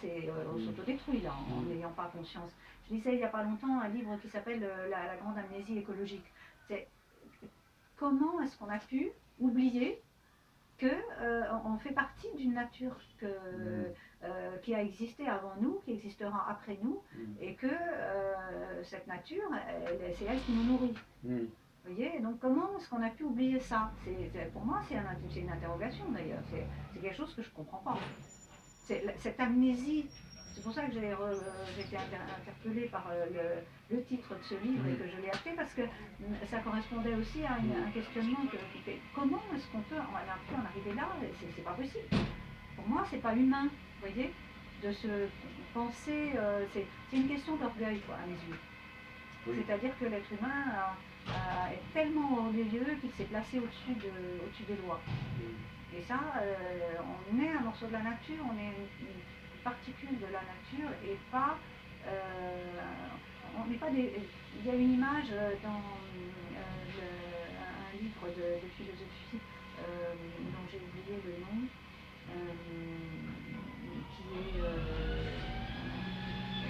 on s'autodétruit là, en n'ayant pas conscience. Je lisais il n'y a pas longtemps un livre qui s'appelle la grande amnésie écologique. C'est comment est-ce qu'on a pu oublier qu'on fait partie d'une nature qui a existé avant nous, qui existera après nous, et que cette nature, c'est elle qui nous nourrit. Vous voyez, donc comment est-ce qu'on a pu oublier ça? Pour moi, c'est une interrogation d'ailleurs. C'est quelque chose que je ne comprends pas. Cette amnésie, c'est pour ça que j'ai été interpellée par le titre de ce livre et que je l'ai acheté parce que ça correspondait aussi à un questionnement comment est-ce qu'on peut en arriver là? C'est pas possible. Pour moi, c'est pas humain, vous voyez, de se penser. C'est une question d'orgueil, quoi, à mes yeux. Oui. C'est-à-dire que l'être humain est tellement orgueilleux qu'il s'est placé au-dessus des lois. Et ça, on est un morceau de la nature, on est une particule de la nature et pas. On n'est pas des. Il y a une image dans un livre de philosophie dont j'ai oublié le nom, qui est.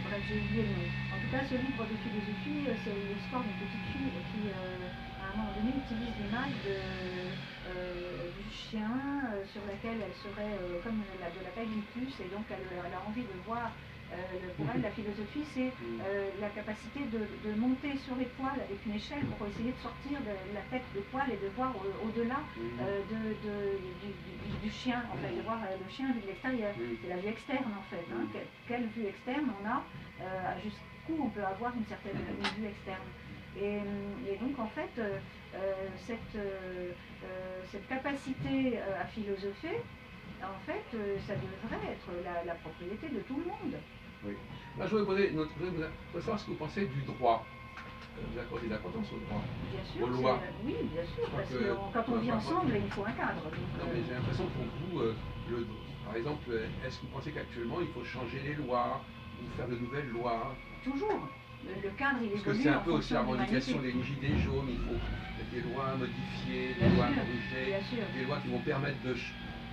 Bref, j'ai oublié le nom. En tout cas, ce livre de philosophie, c'est l'histoire d'une petite fille qui, à un moment donné, utilise l'image du chien sur laquelle elle serait comme de la taille d'une puce, et donc elle a envie de voir. Pour elle, la philosophie, c'est la capacité de monter sur les poils avec une échelle pour essayer de sortir de la tête de poil et de voir au-delà du chien, en fait, de voir le chien vu de l'extérieur. C'est la vue externe, en fait. Hein. Quelle vue externe on a, jusqu'où on peut avoir une certaine vue externe. Et donc, en fait, cette capacité à philosopher, en fait, ça devrait être la propriété de tout le monde. Oui. Là, je voudrais savoir ce que vous pensez du droit. Vous accordez de l'importance au droit, bien sûr, aux lois. Oui, bien sûr, parce que quand on vit ensemble, il faut un cadre. Non, mais j'ai l'impression que pour vous, par exemple, est-ce que vous pensez qu'actuellement il faut changer les lois ou faire de nouvelles lois? Toujours. Le cadre, il évolue. Parce que c'est un peu aussi la revendication des gilets jaunes, il faut des lois modifiées, des lois corrigées, des lois qui vont permettre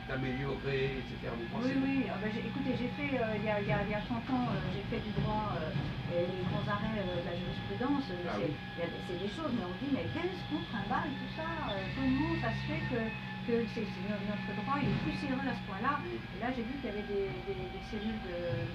d'améliorer, etc. Vous pensez? Oui. Écoutez, j'ai fait, il y a 30 ans, j'ai fait du droit, les grands arrêts de la jurisprudence. C'est des choses, mais on dit, mais qu'est-ce qu'on trimballe tout ça? Comment ça se fait que notre droit il est poussiéreux à ce point-là? Et là, j'ai vu qu'il y avait des cellules de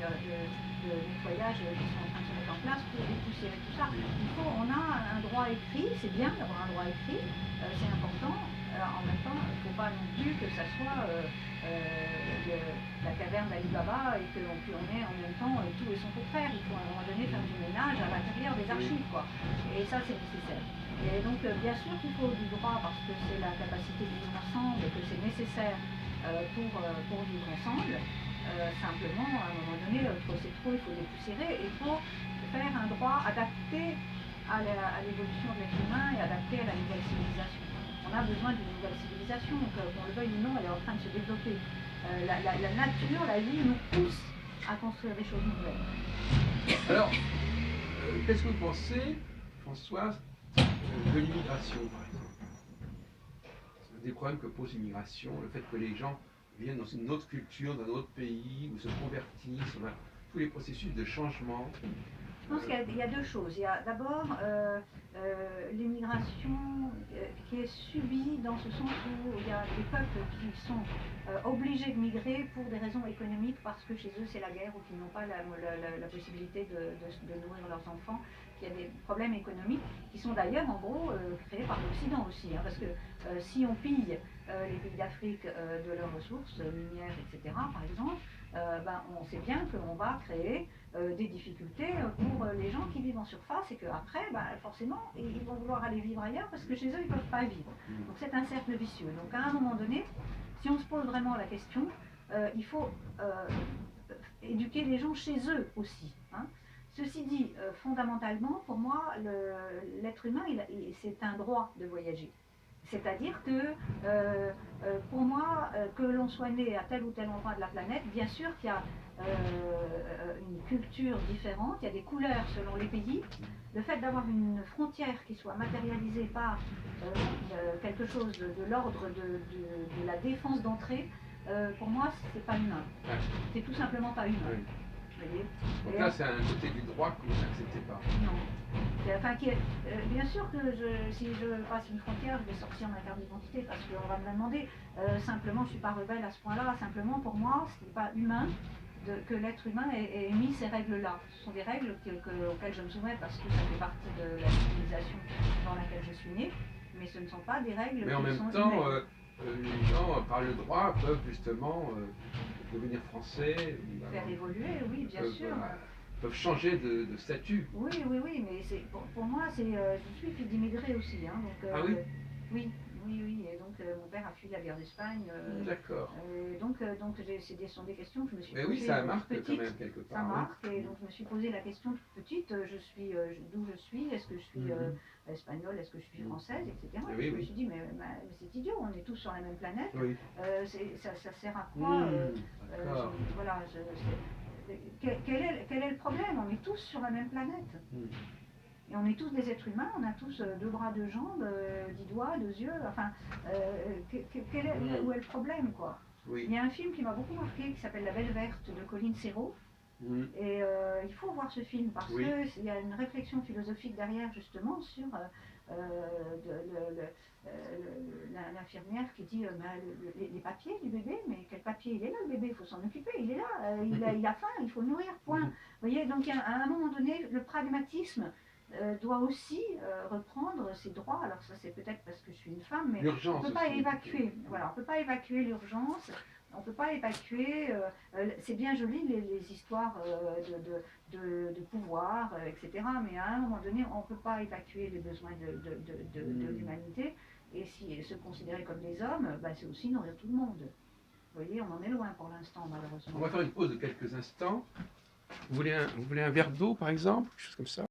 nettoyage qui sont en train de se mettre en place pour dépoussiérer tout ça. On a un droit écrit, c'est bien d'avoir un droit écrit, c'est important. En même temps, il ne faut pas non plus que ça soit la caverne d'Ali Baba et qu'on ait en même temps tout et son contraire. Il faut à un moment donné faire du ménage à l'intérieur des archives, quoi. Et ça, c'est nécessaire. Et donc, bien sûr qu'il faut du droit parce que c'est la capacité de vivre ensemble, que c'est nécessaire pour vivre ensemble. Simplement, à un moment donné, trop c'est trop, il faut dépoussiérer. Il faut faire un droit adapté à l'évolution de l'être humain et adapté à la nouvelle civilisation. On a besoin d'une nouvelle civilisation, donc qu'on le veuille ou non, elle est en train de se développer. La nature, la vie nous pousse à construire des choses nouvelles. Alors, qu'est-ce que vous pensez, Françoise, de l'immigration, par exemple? Des problèmes que pose l'immigration, le fait que les gens viennent dans une autre culture, dans un autre pays, ou se convertissent, on a tous les processus de changement. Je pense qu'il y a deux choses. Il y a d'abord l'immigration qui est subie dans ce sens où il y a des peuples qui sont obligés de migrer pour des raisons économiques parce que chez eux c'est la guerre ou qu'ils n'ont pas la possibilité de nourrir leurs enfants, qu'il y a des problèmes économiques qui sont d'ailleurs en gros créés par l'Occident aussi. Hein, parce que si on pille les pays d'Afrique de leurs ressources minières, etc., par exemple, on sait bien qu'on va créer des difficultés pour les gens qui vivent en surface et qu'après, forcément, ils vont vouloir aller vivre ailleurs parce que chez eux, ils ne peuvent pas vivre. Donc c'est un cercle vicieux. Donc à un moment donné, si on se pose vraiment la question, il faut éduquer les gens chez eux aussi. Hein. Ceci dit, fondamentalement, pour moi, l'être humain, c'est un droit de voyager. C'est-à-dire que, pour moi, que l'on soit né à tel ou tel endroit de la planète, bien sûr qu'il y a une culture différente, il y a des couleurs selon les pays. Le fait d'avoir une frontière qui soit matérialisée par quelque chose de l'ordre de la défense d'entrée, pour moi, c'est pas humain. C'est tout simplement pas humain. Donc là, c'est un côté du droit que vous n'acceptez pas. Non. Enfin, bien sûr que si je passe une frontière, je vais sortir ma carte d'identité parce qu'on va me la demander. Simplement, je ne suis pas rebelle à ce point-là. Simplement, pour moi, ce n'est pas humain que l'être humain ait mis ces règles-là. Ce sont des règles auxquelles je me soumets parce que ça fait partie de la civilisation dans laquelle je suis née. Mais ce ne sont pas des règles mais en même temps, les gens, par le droit, peuvent justement devenir français. Faire évoluer, oui, bien sûr. Peuvent changer de statut. Oui, mais pour moi, je suis fille d'immigrés aussi. Hein, donc, ah oui. Oui, et donc mon père a fui la guerre d'Espagne. D'accord. Donc ce sont des questions que je me suis posées. Mais oui, ça marque petite, quand même quelque part. Ça marque, et donc je me suis posé la question toute petite, d'où je suis, est-ce que je suis espagnole, est-ce que je suis française, etc. Et je me suis dit, mais c'est idiot, on est tous sur la même planète. Oui. Ça sert à quoi voilà, quel est le problème? On est tous sur la même planète. Et on est tous des êtres humains, on a tous 2 bras, 2 jambes, 10 doigts, 2 yeux, enfin, où est le problème, quoi? Oui. Il y a un film qui m'a beaucoup marqué, qui s'appelle La Belle Verte, de Colin Serrault, Mhm. Et il faut voir ce film parce Oui. qu'il y a une réflexion philosophique derrière justement sur l'infirmière qui dit bah, les papiers du bébé, mais quel papier? Il est là le bébé, il faut s'en occuper, il est là, il a faim, il faut le nourrir, point. Mhm. Vous voyez, donc à un moment donné, le pragmatisme doit aussi reprendre ses droits. Alors ça c'est peut-être parce que je suis une femme, mais on ne L'urgence peut pas aussi. évacuer. Voilà, on peut pas évacuer l'urgence. On ne peut pas évacuer. C'est bien joli les histoires de pouvoir, etc. Mais à un moment donné, on ne peut pas évacuer les besoins de l'humanité. Et si se considérer comme des hommes, bah, c'est aussi nourrir tout le monde. Vous voyez, on en est loin pour l'instant, On malheureusement. va faire une pause de quelques instants. Vous voulez un verre d'eau, par exemple, quelque chose comme ça?